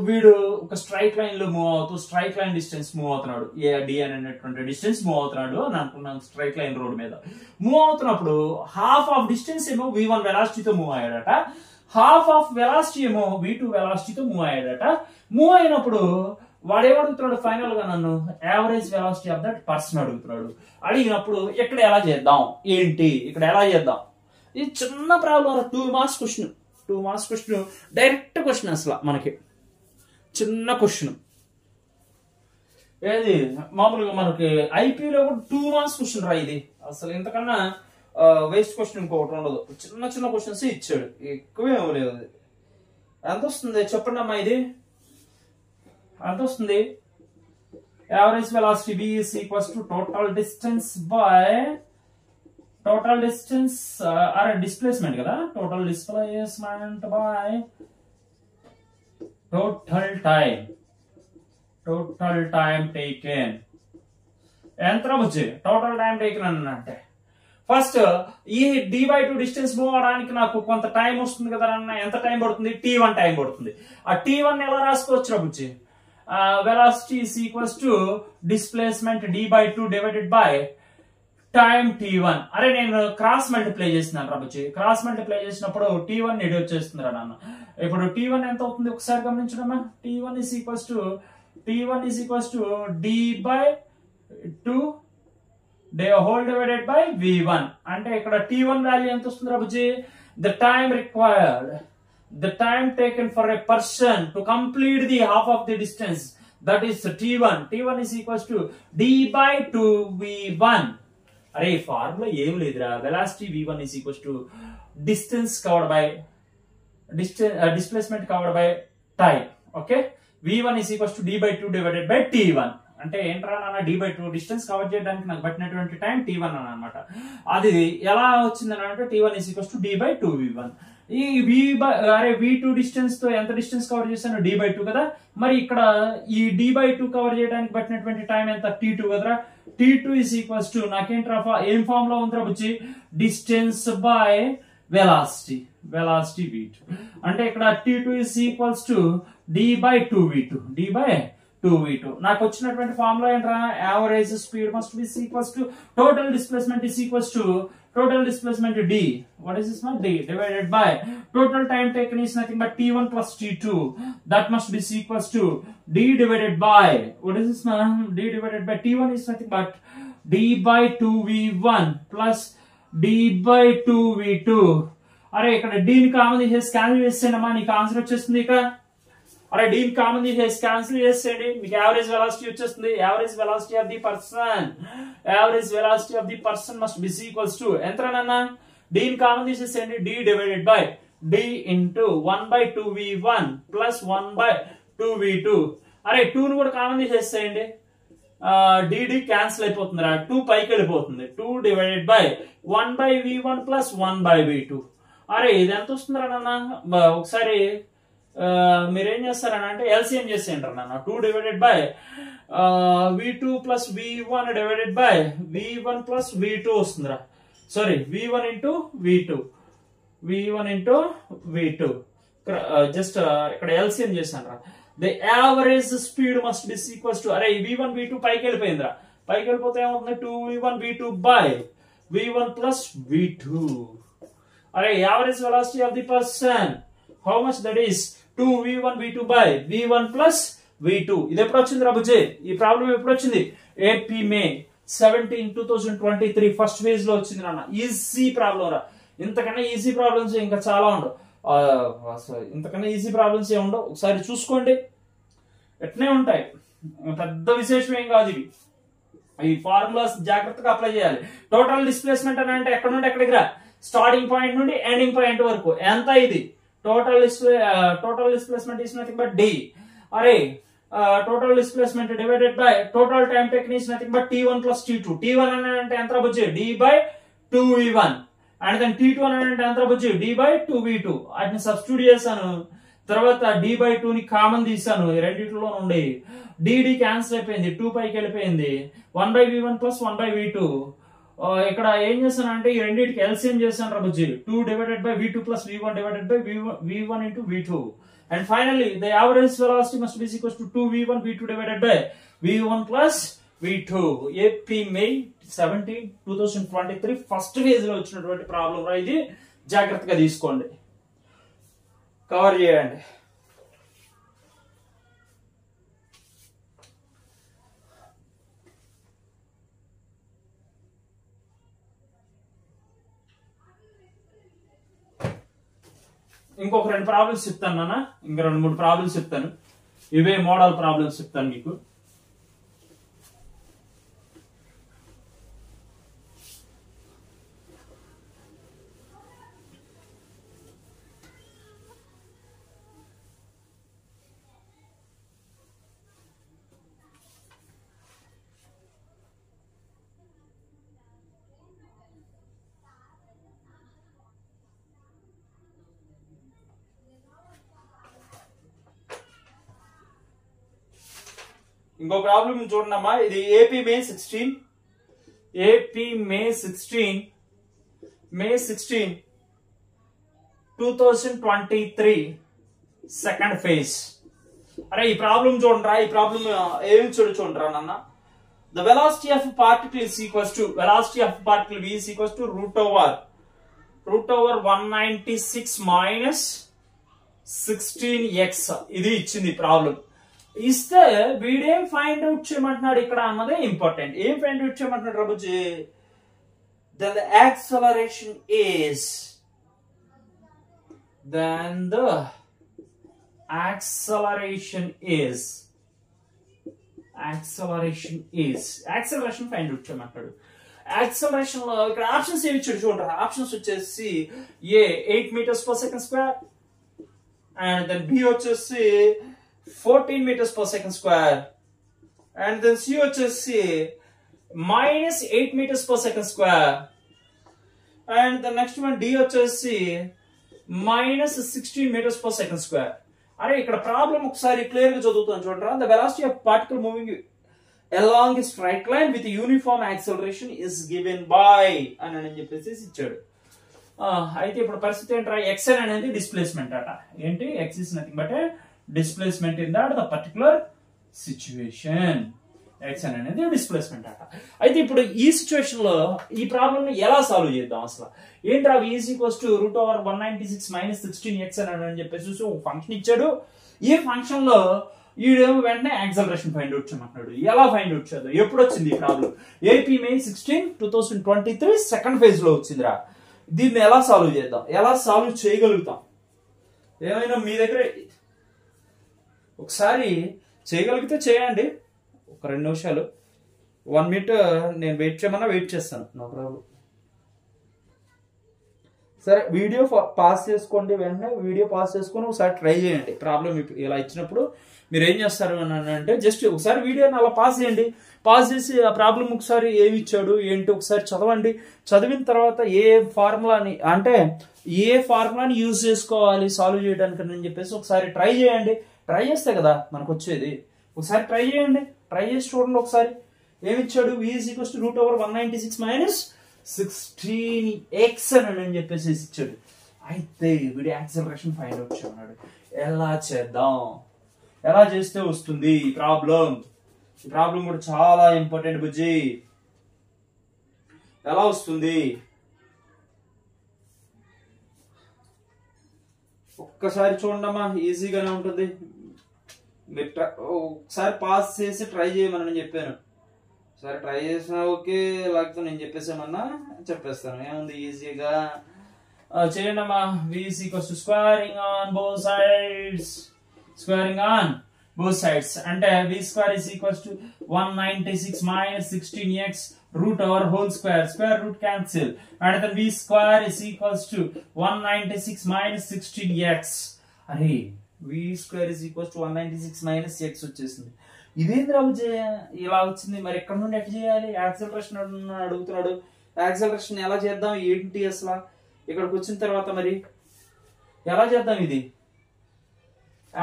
వీడు ఒక స్ట్రైట్ లైన్ లో మూవ్ అవుతూ స్ట్రైట్ లైన్ డిస్టెన్స్ మూవ్ అవుతున్నాడు, ఏ డి అనేటువంటి డిస్టెన్స్ మూవ్ అవుతున్నాడు అని అనుకున్నాను. స్ట్రైట్ లైన్ రోడ్ మీద మూవ్ అవుతున్నప్పుడు హాఫ్ ఆఫ్ డిస్టెన్స్ ఏమో v1 వెలాసిటీతో మూవ్ అయ్యాడట, హాఫ్ ఆఫ్ వెలాసిటీ ఏమో v2 వెలాసిటీతో మూవ్ అయ్యాడట. మూవ్ అయినప్పుడు వాడేమడుగుతున్నాడు, ఫైనల్ గా నన్ను average velocity of that person అడుగుతున్నాడు. అడిగినప్పుడు ఇక్కడ ఎలా చేద్దాం ఏంటి, ఇక్కడ ఎలా చేద్దాం, ఇది చిన్న problem, 2 marks question, 2 marks question, direct question, అసలు మనకి చిన్న క్వశ్చన్. ఏది మామూలుగా మనకి ఐపీలో కూడా 2 మార్క్స్ క్వశ్చన్ రా ఇది, అసలు ఇంతకన్నా వేస్ట్ క్వశ్చన్ ఇంకొకటి ఉండదు. చిన్న చిన్న క్వశ్చన్స్ ఇచ్చాడు, ఎక్కువే ఇవ్వలేదు. ఎంత వస్తుంది చెప్పండి అమ్మా, ఇది ఎంత వస్తుంది? Average velocity v is equals to total distance by total distance or displacement కదా, total displacement by total time taken. ఎంత రావచ్చు టోటల్ టైం టేకెన్ అని అంటే, ఫస్ట్ ఈ d/2 డిస్టెన్స్ మూవ్ అవడానికి నాకు కొంత టైం వస్తుంది కదా అన్న, ఎంత టైం పడుతుంది, t1 టైం పడుతుంది. ఆ t1 ఎలా రాసుకోవచ్చు రాబుచ్చి, velocity is equals to displacement d/2 divided by time t1. అరే నేను క్రాస్ మల్టిప్లై చేస్తున్నాను రాబుచ్చి, క్రాస్ మల్టిప్లై చేసినప్పుడు t1 ఎడి వచ్చేస్తుందిరా నాన్న. ఇప్పుడు t1 ఎంత అవుతుంది ఒకసారి గమనించడమా, t1 is equals to d/2 whole divided by v1. అంటే ఇక్కడ t1 వాల్యూ ఎంత వస్తుంది రాబుచ్చి, the time taken for a person to complete the half of the distance, that is t1. t1 is equals to d/2 v1. అరే formula ఏం లేదురా, velocity v1 is equals to distance covered by displacement covered by time. Okay, v1 is equals to d/2 divided by t1. అంటే ఏంట్రా నాన్న, d/2 distance cover చేయడానికి నాకు పట్టినటువంటి time t1 అని అనమాట. అది ఎలా వచ్చిందని అంటే t1 is equals to d/2 v1. ఈ v2 డిస్టెన్స్ తో ఎంత డిస్టెన్స్ కవర్ చేశాను, d/2 కదా. మరి ఇక్కడ ఈ d/2 కవర్ చేయడానికి పట్టినటువంటి టైం ఎంత, t2 కదరా. t2 is equals to నాకేంట్రా ఏం ఫామ్ లో ఉందిరా బుచ్చి, డిస్టెన్స్ బై వెలాసిటీ v2. అంటే ఇక్కడ t2 is equals to d/2 v2. నాకు వచ్చినటువంటి ఫార్ములా ఏంట్రా, average speed must be equals to total displacement is equals to total displacement d, what is this one, d divided by total time taken is nothing but t1 plus t2, that must be equals to d divided by, what is this man, d divided by t1 is nothing but d/2 v1 plus d/2 v2. అరే ఇక్కడ d ని common తీసేసి cancel చేసేనమ్మా, నీకు answer వచ్చేస్తుంది. ఇక్కడ అరే d ని common తీసేసి క్యాన్సిల్ చేసేయండి, మీకు యావరేజ్ వెలాసిటీ వచ్చేస్తుంది. Average velocity of the person must be equals to ఎంతనా, d ని కామన్ తీసేసేయండి, d divided by d into 1/2 v1 plus 1/2 v2. అరే 2 ని కూడా కామన్ తీసేసేయండి, d క్యాన్సిల్ అయిపోతుందిరా, 2 పైకి వెళ్ళిపోతుంది. 2 divided by 1/v1 plus 1/v2. అరే ఇది ఎంత వస్తుందిరా నాన్న, ఒకసారి మీరేం చేస్తారని అంటే ఎల్సిఎం చేసేయండి నాన్న. 2 divided by v2 plus v1 divided by v1 plus v2 వస్తుందిరా, sorry v1 into v2. v1 into v2 just ఇక్కడ ఎల్సిఎం చేశాను రా. The average speed must be equals to, అరే v1 v2 పైకి వెళ్ళిపోయిందిరా, పైకి వెళ్ళిపోతే ఏమవుతుంది 2v1 v2 by v1 plus v2. అరే average velocity of the person how much, that is 2v1 v2 by v1 plus v2. ఇది ఎప్పుడు వచ్చింది రాబుజీ, ఈ ప్రాబ్లం ఎప్పుడు వచ్చింది? ఏపీ మే 17, 2023 ఫస్ట్ ఫేజ్ లో వచ్చింది నాన్న. ఈజీ ప్రాబ్లం రా, ఇంతకన్నా ఈజీ ప్రాబ్లమ్స్ ఇంకా చాలా ఉండవు, ఇంతకన్నా ఈజీ ప్రాబ్లమ్స్ ఏ ఉండవు. ఒకసారి చూసుకోండి, ఎట్నే ఉంటాయి, పెద్ద విశేషం ఏం కాదు ఇవి. ఈ ఫార్ములాస్ జాగ్రత్తగా అప్లై చేయాలి. టోటల్ డిస్ప్లేస్మెంట్ అని అంటే ఎక్కడ నుండి ఎక్కడికి రా, స్టార్టింగ్ పాయింట్ నుండి ఎండింగ్ పాయింట్ వరకు ఎంత ఇది total displacement is nothing but D. అరే total displacement divided by total time taken is nothing but t1 plus t2. t1 అంటే ఎంత రాబోచ్చు, d by 2v1, and then t2 అంటే ఎంత రాబోచ్చు, d by 2v2. వాటిని substitute చేశాను, తర్వాత d by 2 ని common తీసాను, ఈ రెండిట్లో నుండి dd క్యాన్సిల్ అయిపోయింది, 2 పైకి వెళ్ళిపోయింది, 1 by v1 plus 1 by v2. ఇక్కడ ఏం చేశాను అంటే ఈ రెండింటికి ఎల్సిఎం చేశాను రాబోచ్చు, 2 divided by v2 plus v1 divided by v1 into v2. And finally, the average velocity must be equal to 2v1 v2 divided by v1 plus v2. AP May 17, 2023 first phase లో వచ్చినటువంటి problem రా ఇది, జాగ్రత్తగా తీసుకోండి, cover చేయండి. ఇంకొక 2 problems చెప్తాను నాన్న, ఇంకా 2-3 ప్రాబ్లమ్స్ చెప్తాను, ఇవే మోడల్ ప్రాబ్లమ్స్ చెప్తాను మీకు. ఇంకో ప్రాబ్లం చూడమ్మా, ఇది ఏపీ మే 16 2023 సెకండ్ ఫేజ్. అరే ఈ ప్రాబ్లం చూడరా, ఈ ప్రాబ్లం ఏమి చూడరా నాన్న. The velocity of a particle is equals to, velocity of a particle v is equals to root over 196 minus 16x. ఇది ఇచ్చింది ప్రాబ్లం. ఇస్తే వీడేం ఫైండ్ అవుట్ చేయమంటున్నాడు ఇక్కడ అన్నదే ఇంపార్టెంట్. ఏం ఫైండ్ అవుట్ చేయమంటున్నాడు రాబుజీ, then the acceleration is acceleration find out చేయమంటాడు. యాక్సలరేషన్ లో ఇక్కడ ఆప్షన్స్ ఏమి ఇచ్చాడు చూడండి. ఆప్షన్స్ వచ్చేసి A 8 meters per second square, and then B వచ్చేసి 14 meters per second square, and then C వచ్చేసి minus 8 meters per second square, and the next one D వచ్చేసి minus 16 meters per second square. అరే ఇక్కడ problem ఒకసారి clear గా చదువుతాను చూడరా. The velocity of particle moving along a straight line with uniform acceleration is given by అని చెప్పేసి ఇచ్చాడు. అయితే ఇప్పుడు పరిస్థితి ఏంట్రా, xn అనేది డిస్ప్లేస్మెంట్ అట. ఏంటి, x is nothing but a displacement in that the particular situation. xn అనేది డిస్ప్లేస్మెంట్ అట. అయితే ఇప్పుడు ఈ సిచ్యువేషన్ లో ఈ ప్రాబ్లం ని ఎలా సాల్వ్ చేద్దాం అసలు. ఏంట్రా, v is equals to root over 196 minus 16xn అని చెప్పేసి ఒక ఫంక్షన్ ఇచ్చాడు. ఈ ఫంక్షన్ లో ఈడేమో వెంటనే యాక్సలరేషన్ ఫైండ్ అవుట్ చేయమంటున్నాడు. ఎలా ఫైండ్ అవుట్ చేద్దాం, ఎప్పుడు వచ్చింది ఈ ప్రాబ్లం? ఏపీ మే 16, 2023 సెకండ్ ఫేజ్ లో వచ్చిందిరా. దీన్ని ఎలా సాల్వ్ చేద్దాం, ఎలా సాల్వ్ చేయగలుగుతాం? ఏమైనా మీ దగ్గర ఒకసారి చేయగలిగితే చేయండి, ఒక 2 నిమిషాలు, 1 minute నేను వెయిట్ చేయమన్నా వెయిట్ చేస్తాను, నో ప్రాబ్లం. సరే వీడియో పాస్ చేసుకోండి, వెంటనే వీడియో పాస్ చేసుకొని ఒకసారి ట్రై చేయండి. ప్రాబ్లం ఇలా ఇచ్చినప్పుడు మీరు ఏం చేస్తారు అని అంటే జస్ట్ ఒకసారి వీడియోని అలా పాస్ చేయండి. పాస్ చేసి ఆ ప్రాబ్లం ఒకసారి ఏమి ఇచ్చాడు ఏంటి ఒకసారి చదవండి. చదివిన తర్వాత ఏ ఫార్ములాని యూజ్ చేసుకోవాలి సాల్వ్ చేయడానికి అని చెప్పేసి ఒకసారి ట్రై చేయండి. ట్రై చేస్తే కదా మనకు వచ్చేది. ఒకసారి ట్రై చేయండి, ట్రై చేసి చూడండి ఒకసారి. ఏమి ఇచ్చాడు, v is equals to root over 196 minus 16x అని చెప్పేసి ఇచ్చాడు. అయితే వీడి యాక్సలరేషన్ ఫైండ్ అవుట్ చేయమన్నాడు. ఎలా చేద్దాం, ఎలా చేస్తే వస్తుంది ఈ ప్రాబ్లం? ఈ ప్రాబ్లం కూడా చాలా ఇంపార్టెంట్ బుజ్జి. ఎలా వస్తుంది ఒక్కసారి చూడమ్మా, ఈజీగానే ఉంటుంది. మీరు ఒకసారి పాస్ చేసి ట్రై చేయమని నేను చెప్పాను. సరే ట్రై చేసినా ఓకే, లేకపోతే నేను చెప్పేసామన్నా చెప్పేస్తాను, ఏముంది ఈజీగా చేయండి అమ్మా. VC equals to squaring on both sides. Squaring on both sides అంటే v square is equals to 196 minus 16x root over whole square. Square root cancel. And then v square is equals to 196 minus 16x. అరే v square is equals to 196 minus x వచ్చేసింది. ఇదేంద్రా ఇలా వచ్చింది, మరి ఎక్కడ నుండి ఎట్లా చేయాలి? యాక్సలరేషన్ అడుగుతున్నాడు. యాక్సలరేషన్ ఎలా చేద్దాం ఏంటి అసలు? ఇక్కడికి వచ్చిన తర్వాత మరి ఎలా చేద్దాం ఇది?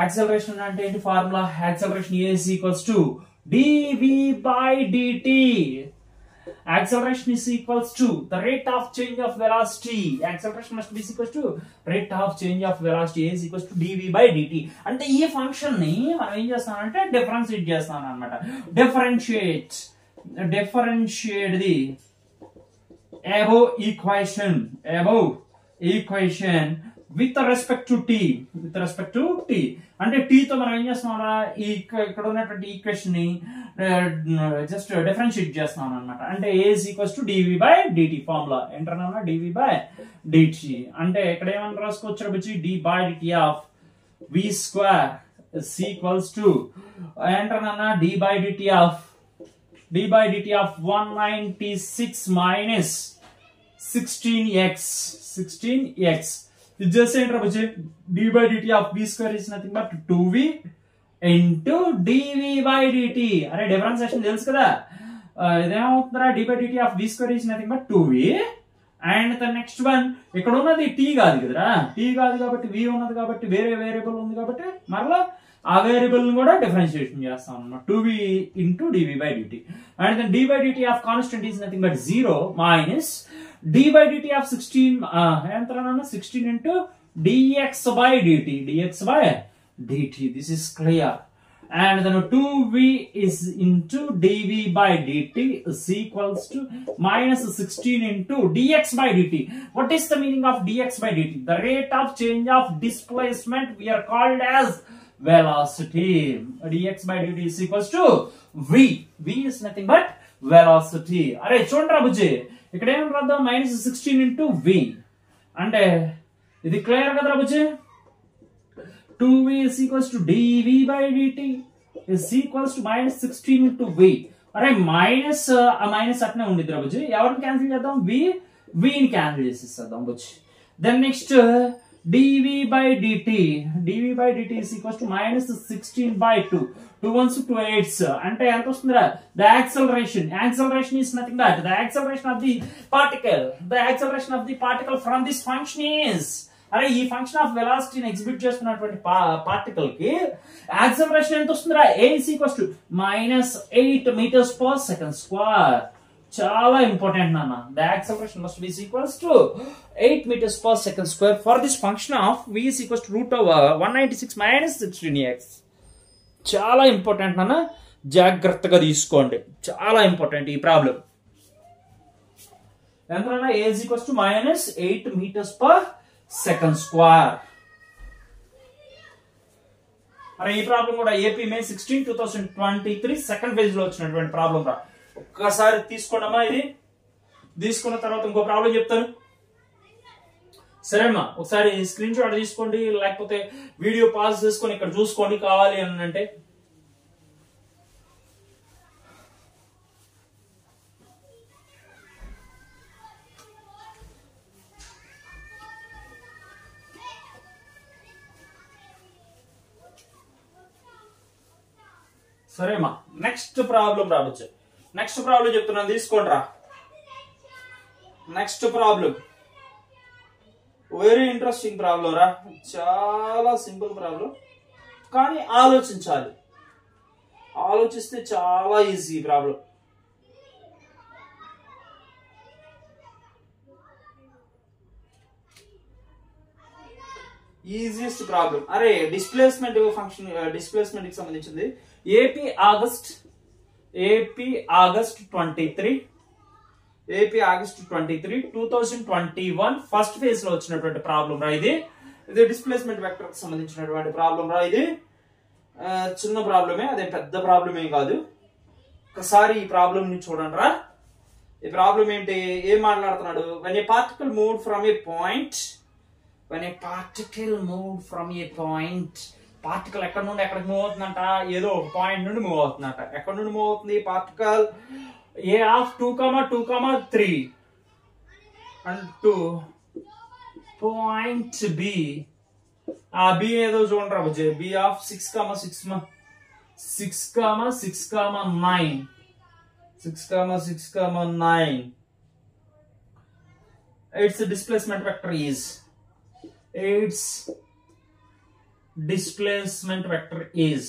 యాక్సలరేషన్ అంటే ఏంటి formula? Acceleration is equals to dv by dt. Acceleration is equals to the rate of change of velocity. Acceleration must be equals to rate of change of velocity is equals to dv by dt. అంటే ఈ function ని మనం ఏం చేస్తామంటే differentiate చేస్తాం అన్నమాట. Differentiate the above equation with respect to t. అంటే t తో మనం ఏం చేస్తున్నామా, ఇక్కడ ఉన్నటువంటి ఈక్వేషన్ ని జస్ట్ డిఫరెన్షియేట్ చేస్తున్నాం అన్నమాట. అంటే a is equals to dv by dt formula ఏంటన్నా, dv by dt. అంటే ఇక్కడ ఏమని రాసుకోవచ్చు బుజ్జి, d by dt of v square is equals to ఏంటన్నా d by dt of 196 minus 16x. ఇది చేస్తే ఏంట్రా బుజ్జి, d by dt of v square is nothing but 2v into dv by dt. అరే differentiation తెలుసు కదా, ఇదేమవుతుందా, d by dt of v square is nothing but 2v and the next one ఇక్కడ ఉన్నది t కాదు కదరా, t కాదు కాబట్టి v ఉన్నది కాబట్టి వేరే వేరియబుల్ ఉంది కాబట్టి మరలా ఆ వేరియబుల్ ని కూడా డిఫరెన్షియేషన్ చేస్తాం అన్నమాట. 2v into dv by dt and then d by dt of constant is nothing but 0 minus d by dt of 16 into dx by dt. This is clear. And then 2v is into dv by dt is equals to minus 16 into dx by dt. What is the meaning of dx by dt? The rate of change of displacement we are called as velocity. dx by dt is equals to v. V is nothing but velocity. అరే చూడండి బుజ్జి, ఇక్కడ ఏం రాద్దాం, minus 16 into v. అంటే ఇది clear కదా బుజ్జి. 2v is equals to dv by dt is equals to minus 16 into v. అరే minus అట్నే ఉండిద్ది బుజ్జి. ఎవరిని క్యాన్సిల్ చేద్దాం, v ని క్యాన్సిల్ చేసేద్దాం బుజ్జి. Then next dv by dt is equals to minus 16 by 2. 2 ones 2 8s అంటే ఎంత వస్తుందిరా, the acceleration is nothing but the acceleration of the particle from this function is, అరే ఈ ఫంక్షన్ ఆఫ్ వెలాసిటీని ఎగ్జిక్యూట్ చేస్తున్నటువంటి particle కి acceleration ఎంత వస్తుందిరా, a is equals to minus 8 meters per second square. చాలా ఇంపార్టెంట్ నాన్న. The acceleration must be equals to 8 meters per second square for this function of v is equals to root over 196 minus 16x. చాలా important నాన్న, జాగ్రత్తగా తీసుకోండి, చాలా important ఈ problem. ఎంతన్నా a is equals to minus 8 meters per second square. అరే ఈ problem కూడా ఏపీ మే 16, 2023 సెకండ్ ఫేజ్ లో వచ్చినటువంటి ప్రాబ్లం రా. ఒక్కసారి తీసుకోండమ్మా, ఇది తీసుకున్న తర్వాత ఇంకో ప్రాబ్లం చెప్తాను. సరేమ్మా, ఒకసారి స్క్రీన్ షాట్ తీసుకోండి, లేకపోతే వీడియో పాజ్ చేసుకొని ఇక్కడ చూసుకోండి కావాలి అని అంటే. సరేమ్మా, నెక్స్ట్ ప్రాబ్లం రావచ్చు. నెక్స్ట్ ప్రాబ్లం చెప్తున్నాను తీసుకోండి రా. Next problem very interesting problem రా, చాలా సింపుల్ ప్రాబ్లం, కానీ ఆలోచించాలి, ఆలోచిస్తే చాలా ఈజీ ప్రాబ్లం. Easiest problem. అరే డిస్ప్లేస్మెంట్ ఫంక్షన్, డిస్ప్లేస్మెంట్ కి సంబంధించింది. ఏపీ ఆగస్ట్ 23 2021 ఫస్ట్ ఫేజ్ లో వచ్చినటువంటి ప్రాబ్లం రా ఇది. ఇది డిస్ప్లేస్మెంట్ వెక్టర్ కి సంబంధించినటువంటి ప్రాబ్లం రా ఇది. చిన్న ప్రాబ్లమే, అదే పెద్ద ప్రాబ్లమే కాదు. ఒకసారి ఈ ప్రాబ్లం ని చూడండి రా. ఈ ప్రాబ్లం ఏంటి, ఏం మాట్లాడుతున్నాడు? when a particle moved from a point, particle ఎక్కడ నుండి ఎక్కడికి మూవ్ అవుతుందంట? ఏదో ఒక పాయింట్ నుండి మూవ్ అవుతుందంట. ఎక్కడ నుండి మూవ్ అవుతుంది particle? A of 2,2,3 and to point B. ఆ B ఏదో చూడండి రా. B of 6,6,9 its displacement vector is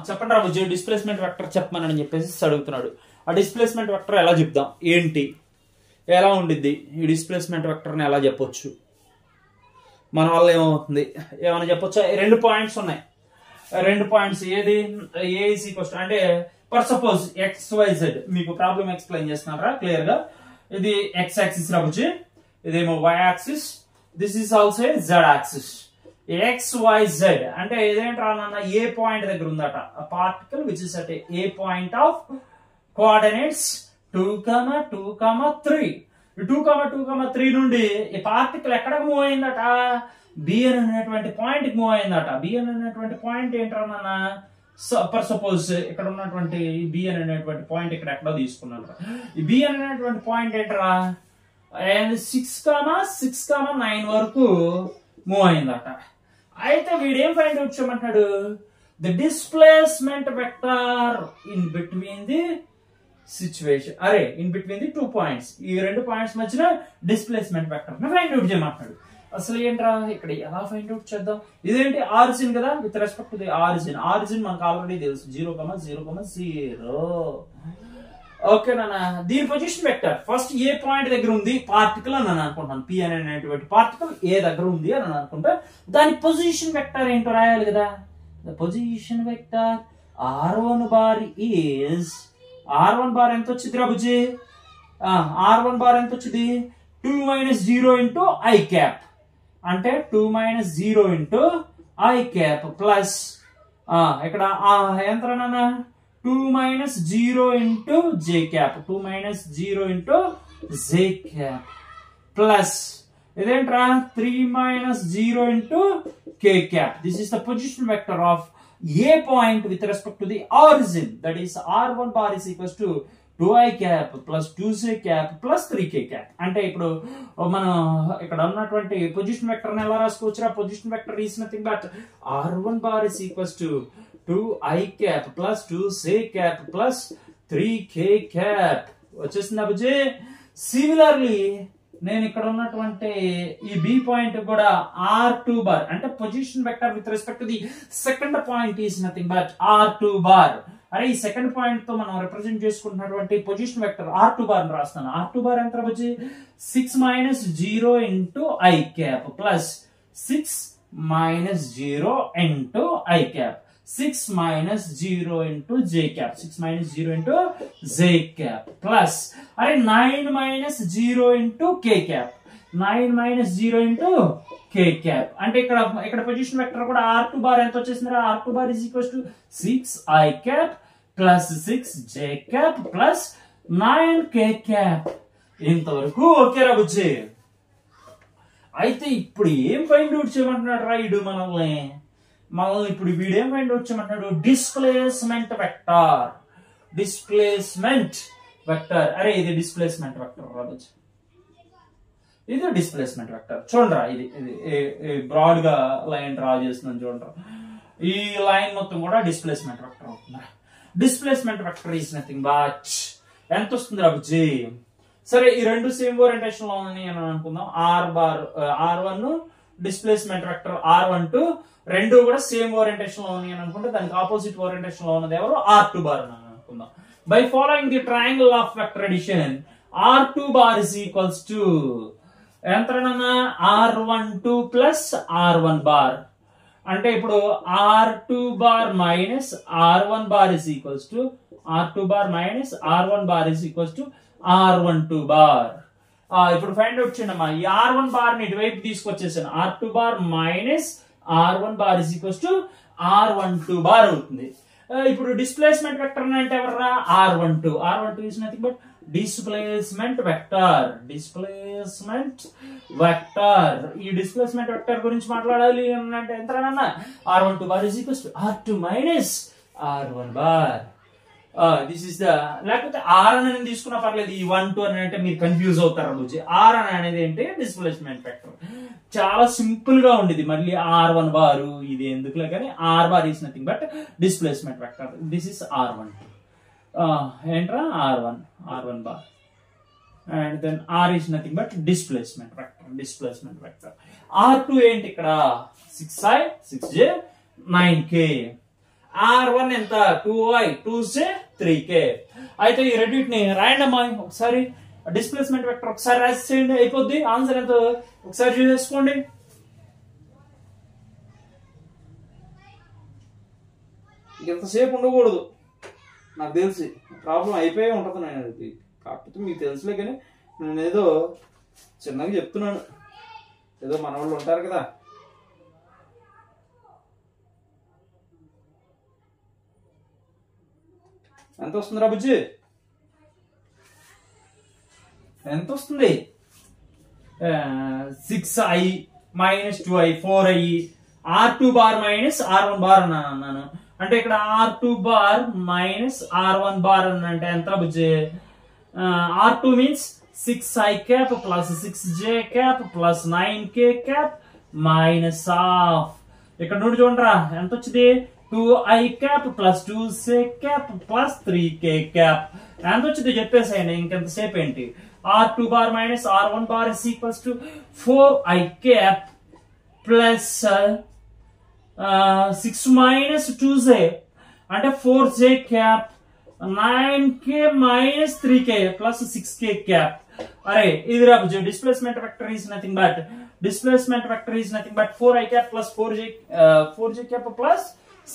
చెప్పండి రా బుజ్జి, డిస్ప్లేస్మెంట్ వెక్టర్ చెప్పమని చెప్పేసి అడుగుతున్నాడు. ఆ డిస్ప్లేస్మెంట్ వెక్టర్ ఎలా చెప్దాం, ఏంటి, ఎలా ఉండిద్ది, ఈ డిస్ప్లేస్మెంట్ వెక్టర్ని ఎలా చెప్పొచ్చు, మన వల్ల ఏమవుతుంది, ఏమైనా చెప్పొచ్చా? 2 పాయింట్స్ ఉన్నాయి. 2 పాయింట్స్ ఏది? ఏ ఈజ్ ఈక్వల్స్ టు, అంటే ఫర్ సపోజ్ XYZ, మీకు ప్రాబ్లం ఎక్స్ప్లెయిన్ చేస్తున్నారా క్లియర్ గా. ఇది X యాక్సిస్ రా బుజ్జి, ఇదేమో Y axis, this is also Z axis. XYZ అంటే ఏదేంట్రా నాన్న? ఏ పాయింట్ దగ్గర ఉందట particle which is at a point of coordinates 2,2,3. 2,2,3 నుండి ఈ పార్టికల్ ఎక్కడికి మూవ్ అయిందట? బిఎన్ అనేటువంటి పాయింట్ కి మూవ్ అయిందట. బిఎన్ అనేటువంటి పాయింట్ ఏంట్రా నాన్న? ఫర్ సపోజ్ ఇక్కడ ఉన్నటువంటి బిఎన్ అనేటువంటి పాయింట్ ఇక్కడ ఎక్కడో తీసుకున్నాను. ఈ బిఎన్ అనేటువంటి పాయింట్ ఏంట్రా? 6,9 వరకు మూవ్ అయిందట. అయితే వీడేం ఫైండ్ అవుట్ చేయమంటాడు? The displacement vector in between the situation, అరే ఇన్ బిట్వీన్ ది 2 పాయింట్స్, ఈ 2 పాయింట్స్ మధ్యన డిస్ప్లేస్మెంట్ వెక్టర్ ఫైండ్ అవుట్ చేయమంటాడు. అసలు ఏంట్రా ఇక్కడ ఎలా ఫైండ్ అవుట్ చేద్దాం? ఇదేంటి? ఆరిజిన్ కదా, with respect to the origin. Origin మనకు ఆల్రెడీ తెలుసు 0,0,0. ఓకే నాన్న, దీని పొజిషన్ వెక్టర్ ఫస్ట్ ఏ పాయింట్ దగ్గర ఉంది పార్టికల్ అని అనుకుంటాను. పి అనేటువంటి పార్టికల్ ఏ దగ్గర ఉంది అని అనుకుంటా. దాని పొజిషన్ వెక్టర్ ఏంటో రాయాలి కదా. The position vector R1 bar is, R1 bar ఎంత వచ్చింది రా బుజ్జి? R1 బార్ ఎంత వచ్చింది? 2 - 0 ఇంటూ I క్యాప్, అంటే 2 - 0 ఇంటూ I క్యాప్ ప్లస్ ఇక్కడ ఎంత నాన్న? 2 - 0 into J cap, 2 - 0 into J cap plus ఇదేంట్రా? 3 - 0 into K cap. This is the position vector of A point with respect to the origin, that is R1 bar is equals to 2I cap plus 2J cap plus 3K cap. అంటే ఇప్పుడు మనం ఇక్కడ ఉన్నటువంటి position vector ని ఎలా రాసుకోవచ్చురా? Position vector is nothing but R1 bar is equals to 2I cap plus 2J cap plus 3K cap. వచ్చేసిందా బుజ్జి? Similarly నేను ఇక్కడ ఉన్నటువంటి ఈ బి పాయింట్ కూడా R2 బార్, అంటే position vector with respect to the second point is nothing but R2 bar. అరే ఈ second point తో మనం రిప్రజెంట్ చేసుకుంటున్నటువంటి పొజిషన్ వెక్టర్ R2 బార్ రాస్తాను. R2 బార్ ఎంత వచ్చి 6 - 0 into I cap plus 6 - 0 into I cap, 6 - 0 into J cap, 6 - 0 into J cap plus అరే 9 - 0 into K cap, 9 - 0 into K cap. అంటే ఇక్కడ పొజిషన్ వెక్టర్ కూడా R2 బార్ ఎంత వచ్చేసింది? R2 bar is equals to 6I cap plus 6J cap plus 9K cap. ఇంతవరకు okay రా బుజ్జి. అయితే ఇప్పుడు ఏం ఫైండ్ అవుట్ చేయమంటున్నాడు రా ఇడు మనల్ని ఇప్పుడు వీడేం ఫైండ్ అవుట్ చేయమంటున్నాడు? Displacement vector. డిస్ప్లేస్మెంట్ వెక్టర్, అరే ఇది డిస్ప్లేస్మెంట్ వెక్టర్ రా బుజ్జి, ఇది డిస్ప్లేస్మెంట్ వెక్టర్. చూడరా, ఇది బ్రాడ్ గా లైన్ డ్రా చేస్తున్నాను చూడరా. ఈ లైన్ మొత్తం కూడా డిస్ప్లేస్మెంట్ వెక్టర్ అవుతుంది. Displacement vector is nothing but ఎంత వస్తుంది రా బుజ్జి? సరే ఈ రెండు సేమ్ ఓరియంటేషన్ లో ఉన్నాయి అని అనుకుందాం. R1 డిస్ప్లేస్మెంట్ వెక్టర్ R12 రెండు కూడా సేమ్ ఓరియంటేషన్ లో ఉన్నాయి అని అనుకుంటే దానికి ఆపోజిట్ ఓరియంటేషన్ లో ఉన్నది ఎవరు? R2 బార్ అని అనుకుందాం. By following the triangle of vector addition R2 bar is equals to ఎంతనన్నా R12 plus R1 bar. అంటే ఇప్పుడు R2 bar minus R1 bar is equals to R2 bar minus R1 bar is equals to R12 bar. ఇప్పుడు find out చేయమ్మా. ఈ R1 bar ని ఇటువైపు తీసుకొచ్చేసాను. R2 bar minus R1 bar is equals to R12 bar అవుతుంది. ఇప్పుడు displacement vector అంటే ఎవర్రా? R12. R12 is nothing but displacement vector. Displacement vector. ఈ డిస్ప్లేస్మెంట్ వెక్టర్ గురించి మాట్లాడాలి అంటే ఎంతనన్నా R12 bar is equals to R2 minus R1 bar. This is the, లేకపోతే are అని తీసుకున్నా పర్లేదు. ఈ 1 2 అని అంటే మీరు కన్ఫ్యూజ్ అవుతారు అనుకోవచ్చు. ఆర్ అని అనేది ఏంటి? Displacement vector. చాలా సింపుల్ గా ఉండేది. మళ్ళీ R1 బార్ ఇది ఎందుకులే కానీ R bar is nothing but displacement vector. This is R1. ఏంట్రా? R1 bar and then R is nothing but displacement vector. Displacement vector. R2 ఏంటి ఇక్కడ? 6i 6j 9k. R1 ఎంత? 2i 2j 3k. అయితే ఈ రెండింటిని రాయండి అమ్మా ఒకసారి. డిస్ప్లేస్మెంట్ వెక్టర్ ఒకసారి రాసేయండి, అయిపోద్ది. ఆన్సర్ ఎంత ఒకసారి చూసేసుకోండి. ఇంతసేపు ఉండకూడదు నాకు తెలిసి. ప్రాబ్లం అయిపోయి ఉంటుంది. నేను కాకపోతే మీకు తెలుసులే కానీ నేను ఏదో చిన్నగా చెప్తున్నాను. ఏదో మన వాళ్ళు ఉంటారు కదా. ఎంత వస్తుంది రా బుజ్జి? ఎంత వస్తుంది? 6i minus 2i 4i. R2 bar minus R1 bar అన్నాను. అంటే ఇక్కడ R2 bar minus R1 bar అని అంటే ఎంత బుజ్జి? R2 means 6i cap plus 6j cap plus 9k cap minus half. ఇక్కడ నుండి చూడరా ఎంత వచ్చింది? 2i cap plus 2j cap plus 3k cap. ఎంత వచ్చింది చెప్పేసాయండి. ఇంకెంతసేపు ఏంటి? R2 bar minus R1 bar is equals to 4i cap plus 6 minus 2j అంటే 4j cap 9k minus 3k plus 6k cap. అరే ఇది రా displacement vector is nothing but displacement vector is nothing but 4i cap plus 4j cap plus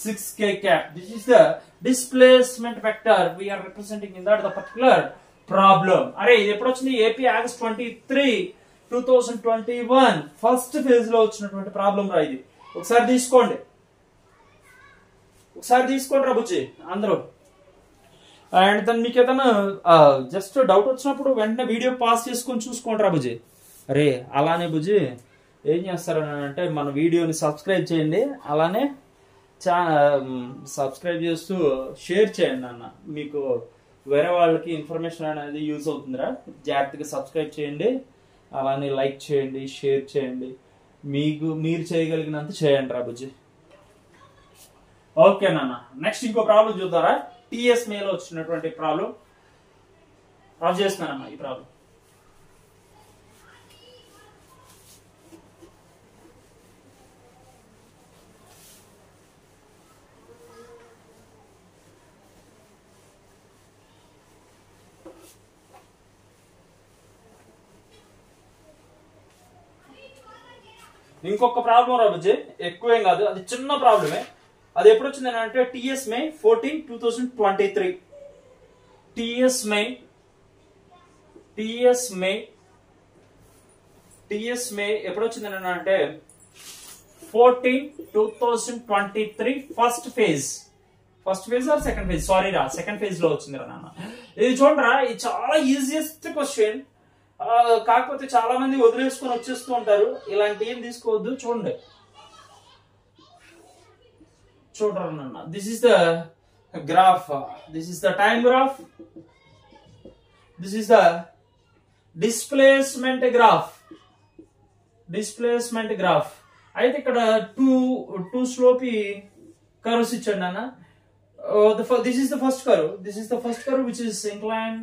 6k cap. This is the displacement vector we are representing in that the particular problem. అరే ఇది ఎప్పుడు వచ్చింది? AP August 23 2021 first phase లో వచ్చినటువంటి problem రా ఇది. ఒకసారి తీసుకోండి రా బుజ్జి అందరూ. అండ్ దాన్ని మీకు ఏదైనా జస్ట్ డౌట్ వచ్చినప్పుడు వెంటనే వీడియో పాస్ చేసుకొని చూసుకోండి రా బుజ్జి. అరే అలానే బుజ్జి ఏం చేస్తారు అంటే మన వీడియోని సబ్స్క్రైబ్ చేయండి, అలానే సబ్స్క్రైబ్ చేస్తూ షేర్ చేయండి అన్న. మీకు వేరే వాళ్ళకి ఇన్ఫర్మేషన్ అనేది యూజ్ అవుతుందిరా. జాగ్రత్తగా సబ్స్క్రైబ్ చేయండి, అలానే లైక్ చేయండి, షేర్ చేయండి. మీరు చేయగలిగినంత చేయండి రా బుజ్జి. ఓకే నాన్న. నెక్స్ట్ ఇంకో ప్రాబ్లం చూద్దారా? టీఎస్ మేలో వచ్చినటువంటి ప్రాబ్లం రాజు చేస్తున్నానమ్మా. ఈ ప్రాబ్లం ఇంకొక ప్రాబ్లం రా బుజ్జి, ఎక్కువేం కాదు, అది చిన్న ప్రాబ్లమే. అది ఎప్పుడు వచ్చింది అంటే టిఎస్ మే 14 2023. టిఎస్ మే ఎప్పుడు వచ్చింది అంటే 14 2023 first phase or second phase? Sorry రా, సెకండ్ ఫేజ్ లో వచ్చింది రా నాన్న. ఇది చూడరా, ఇది చాలా ఈజియెస్ట్ క్వశ్చన్. కాకపోతే చాలా మంది వదిలేసుకొని వచ్చేస్తూ ఉంటారు. ఇలాంటి ఏం తీసుకోవద్దు. చూడరా నాన్న. This is the graph, this is the time graph, this is the displacement graph. అయితే ఇక్కడ టూ స్లోపీ కర్వ్స్ ఇచ్చాడు నాన్న. This is the first curve which is inclined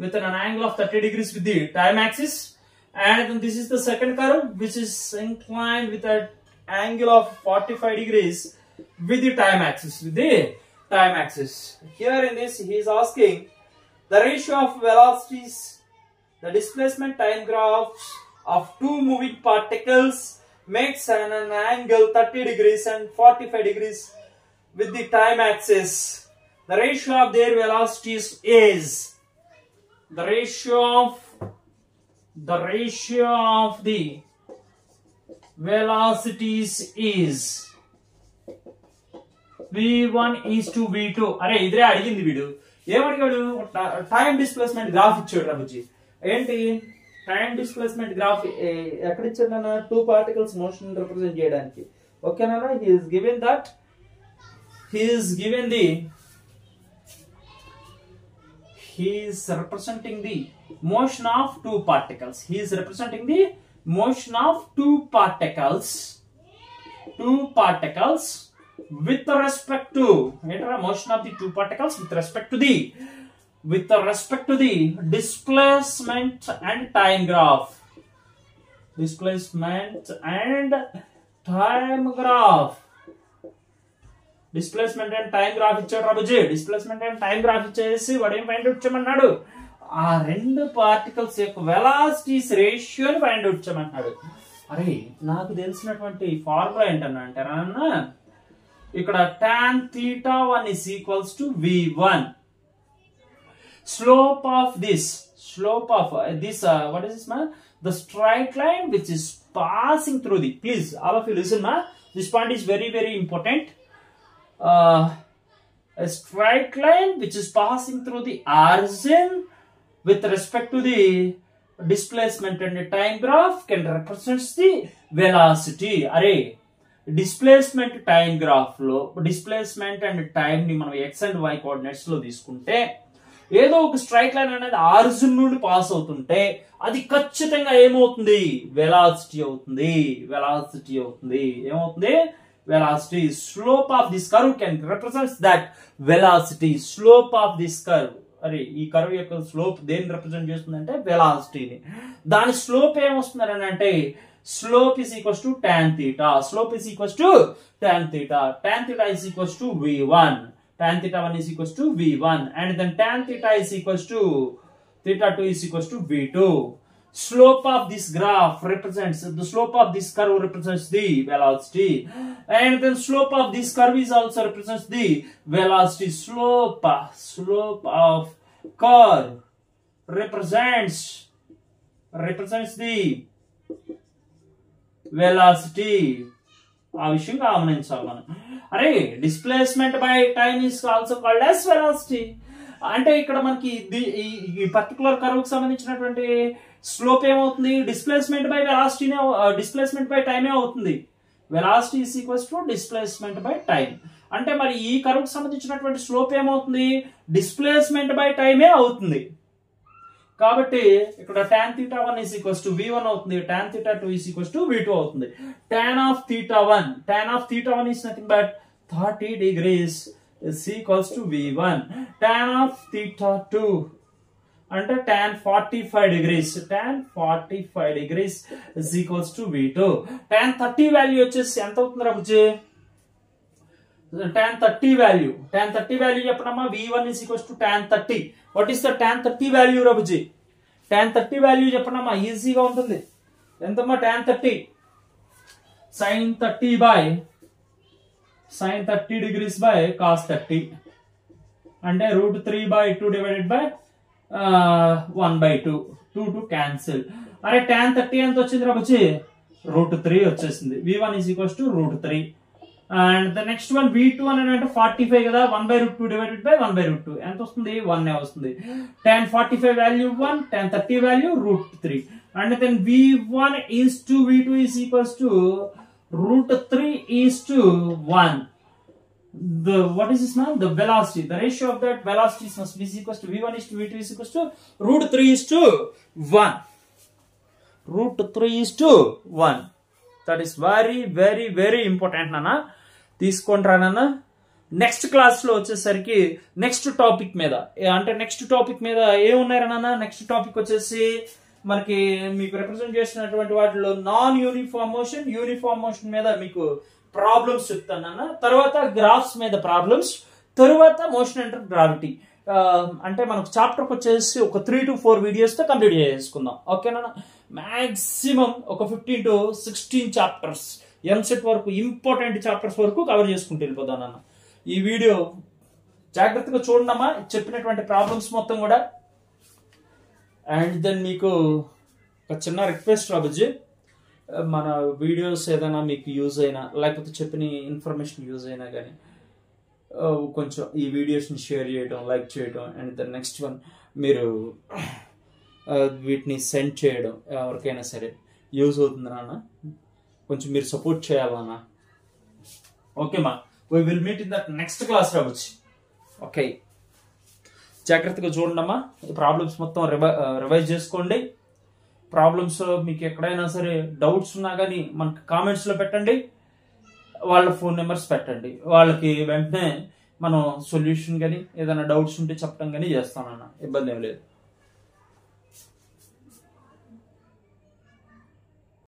with an angle of 30 degrees with the time axis, and then this is the second curve which is inclined with an angle of 45 degrees with the time axis. Here in this he is asking the ratio of velocities the displacement time graphs of two moving particles makes an angle 30 degrees and 45 degrees with the time axis. The ratio of their velocities is the ratio of the velocities is v1 is to v2. అరే ఇదే అడిగింది వీడు. ఏమడిగాడు? Time displacement graph ఇచ్చాడు రబుజీ. ఏంటి time displacement graph ఎక్కడ ఇచ్చాడు? Two particles motion represent చేయడానికి. ఓకేనా? he is representing the motion of two particles. He is representing the motion of two particles with respect to motion of the two particles with respect to the displacement and time graph. Displacement and time graph ఇచ్చాడు రాబుజీ. Displacement and time graph ఇచ్చేసి వాడు ఏం find out చేయమన్నాడు? ఆ రెండు particles యొక్క velocities రేషియోని find out చేయమన్నాడు. అరే నాకు తెలిసినటువంటి ఫార్ములా ఏంటన్నా అంటారా, ఇక్కడ tan θ1 is equals to v1. Slope of this what is this man? The straight line which is passing through the, please all of you listen ma, this point is very very important. A straight line which is passing through the origin with respect to the displacement and the time graph can represent the velocity. Array displacement time graph lo displacement and time ni మనం x and y coordinates లో తీసుకుంటే ఏదో ఒక straight line అనేది origin నుండి pass అవుతుంటే అది ఖచ్చితంగా ఏమవుతుంది? వెలాసిటీ అవుతుంది. ఏమవుతుంది? velocity. Slope of this curve can represent that velocity. Slope of this curve, అరే ఈ కర్వ్ యొక్క స్లోప్ దేన్ని రిప్రజెంట్ చేస్తుందంటే వెలాసిటీని. దాని స్లోప్ ఏమొస్తుందని అంటే slope is equals to tan theta. Slope is equals to tan theta. Tan theta is equals to v1. Tan θ1 is equals to v1 and then tan theta is equals to θ2 is equals to v2. Slope of this graph represents the slope of this curve represents the velocity, and then slope of this curve is also represents the velocity. Slope of curve represents the velocity. ఆ విషయం గమనించాలి మనం. అరే displacement by time is also called as velocity. అంటే ఇక్కడ మనకి ఈ particular curve కి సంబంధించినటువంటి స్లోప్ ఏమవుతుంది? డిస్ప్లేస్మెంట్ బై వెలాసిటీనే, డిస్ప్లేస్మెంట్ బై టైమే అవుతుంది. Velocity is equals to displacement by time. అంటే మరి ఈ కర్వ్ కి సంబంధించినటువంటి స్లోప్ ఏమవుతుంది? డిస్ప్లేస్మెంట్ బై టైమే అవుతుంది. కాబట్టి ఇక్కడ tan θ1 is equals to v1 అవుతుంది, tan θ2 is equals to v2 అవుతుంది. tan of θ1 is nothing but 30 degrees is equals to v1. tan of θ2 అంటే tan 45 degrees is equals to v2. tan 30 value వచ్చేసి ఎంత అవుతుంది రాబుజీ? tan 30 value చెప్పనమ్మా. v1 is equals to tan 30. What is the tan 30 value రాబుజీ? tan 30 value చెప్పనమ్మా, ఈజీగా ఉంటుంది. ఎంతమ్మా tan 30? sin 30 degrees by cos 30 అంటే √3/2 divided by 1/2. 2 cancel. అరే tan 30 ఎంత వచ్చింది రాబుజీ? √3 వచ్చేసింది. v1 is equals to √3. and the next one v2 అని అంటే 45 కదా, 1/2 divided by 1/2 ఎంత వస్తుంది? 1 వస్తుంది. tan 45 value 1, tan 30 value √3 and then v1 is to v2 is equals to √3 is to 1. The what is this now? The velocity, the ratio of that velocity must be equals to v1 is to v2 is equals to √3 is to 1. √3 is to 1. That is very very very important nana. తీసుకుంటారా నాన్న. Next class లో వచ్చేసరికి next topic మీద, అంటే next topic మీద ఏమున్నారా నాన్న? Next topic వచ్చేసి మనకి మీకు రిప్రజెంట్ చేసినటువంటి వాటిలో non uniform motion, uniform motion మీద మీకు ప్రాబ్లమ్స్ చెప్తాను నాన్న. తర్వాత గ్రాఫ్స్ మీద ప్రాబ్లమ్స్, తర్వాత మోషన్ అండర్ గ్రావిటీ. అంటే మనకు చాప్టర్కి వచ్చేసి ఒక 3 to 4 వీడియోస్తో కంప్లీట్ చేసుకుందాం. ఓకేనా? మ్యాక్సిమం ఒక 15 to 16 చాప్టర్స్ ఎంసెట్ వరకు, ఇంపార్టెంట్ చాప్టర్స్ వరకు కవర్ చేసుకుంటూ వెళ్ళిపోదాం అన్న. ఈ వీడియో జాగ్రత్తగా చూడమ్మా, చెప్పినటువంటి ప్రాబ్లమ్స్ మొత్తం కూడా. అండ్ దెన్ మీకు ఒక చిన్న రిక్వెస్ట్ రాబుజ్జి, మన వీడియోస్ ఏదైనా మీకు యూజ్ అయినా లేకపోతే చెప్పిన ఇన్ఫర్మేషన్ యూజ్ అయినా కానీ కొంచెం ఈ వీడియోస్ని షేర్ చేయడం, లైక్ చేయడం, అండ్ ద నెక్స్ట్ వన్ మీరు వీటిని సెండ్ చేయడం, ఎవరికైనా సరే యూజ్ అవుతుంది నాన్న. కొంచెం మీరు సపోర్ట్ చేయాలన్నా. ఓకేమా, we will meet in that next class రావచ్చు. ఓకే, జాగ్రత్తగా చూడండమ్మా. ఈ ప్రాబ్లమ్స్ మొత్తం రివైజ్ చేసుకోండి. ప్రాబ్లమ్స్ మీకు ఎక్కడైనా సరే డౌట్స్ ఉన్నా కానీ మనకి కామెంట్స్లో పెట్టండి, వాళ్ళ ఫోన్ నెంబర్స్ పెట్టండి. వాళ్ళకి వెంటనే మనం సొల్యూషన్ కానీ ఏదైనా డౌట్స్ ఉంటే చెప్పడం కానీ చేస్తానన్న, ఇబ్బంది ఏం లేదు.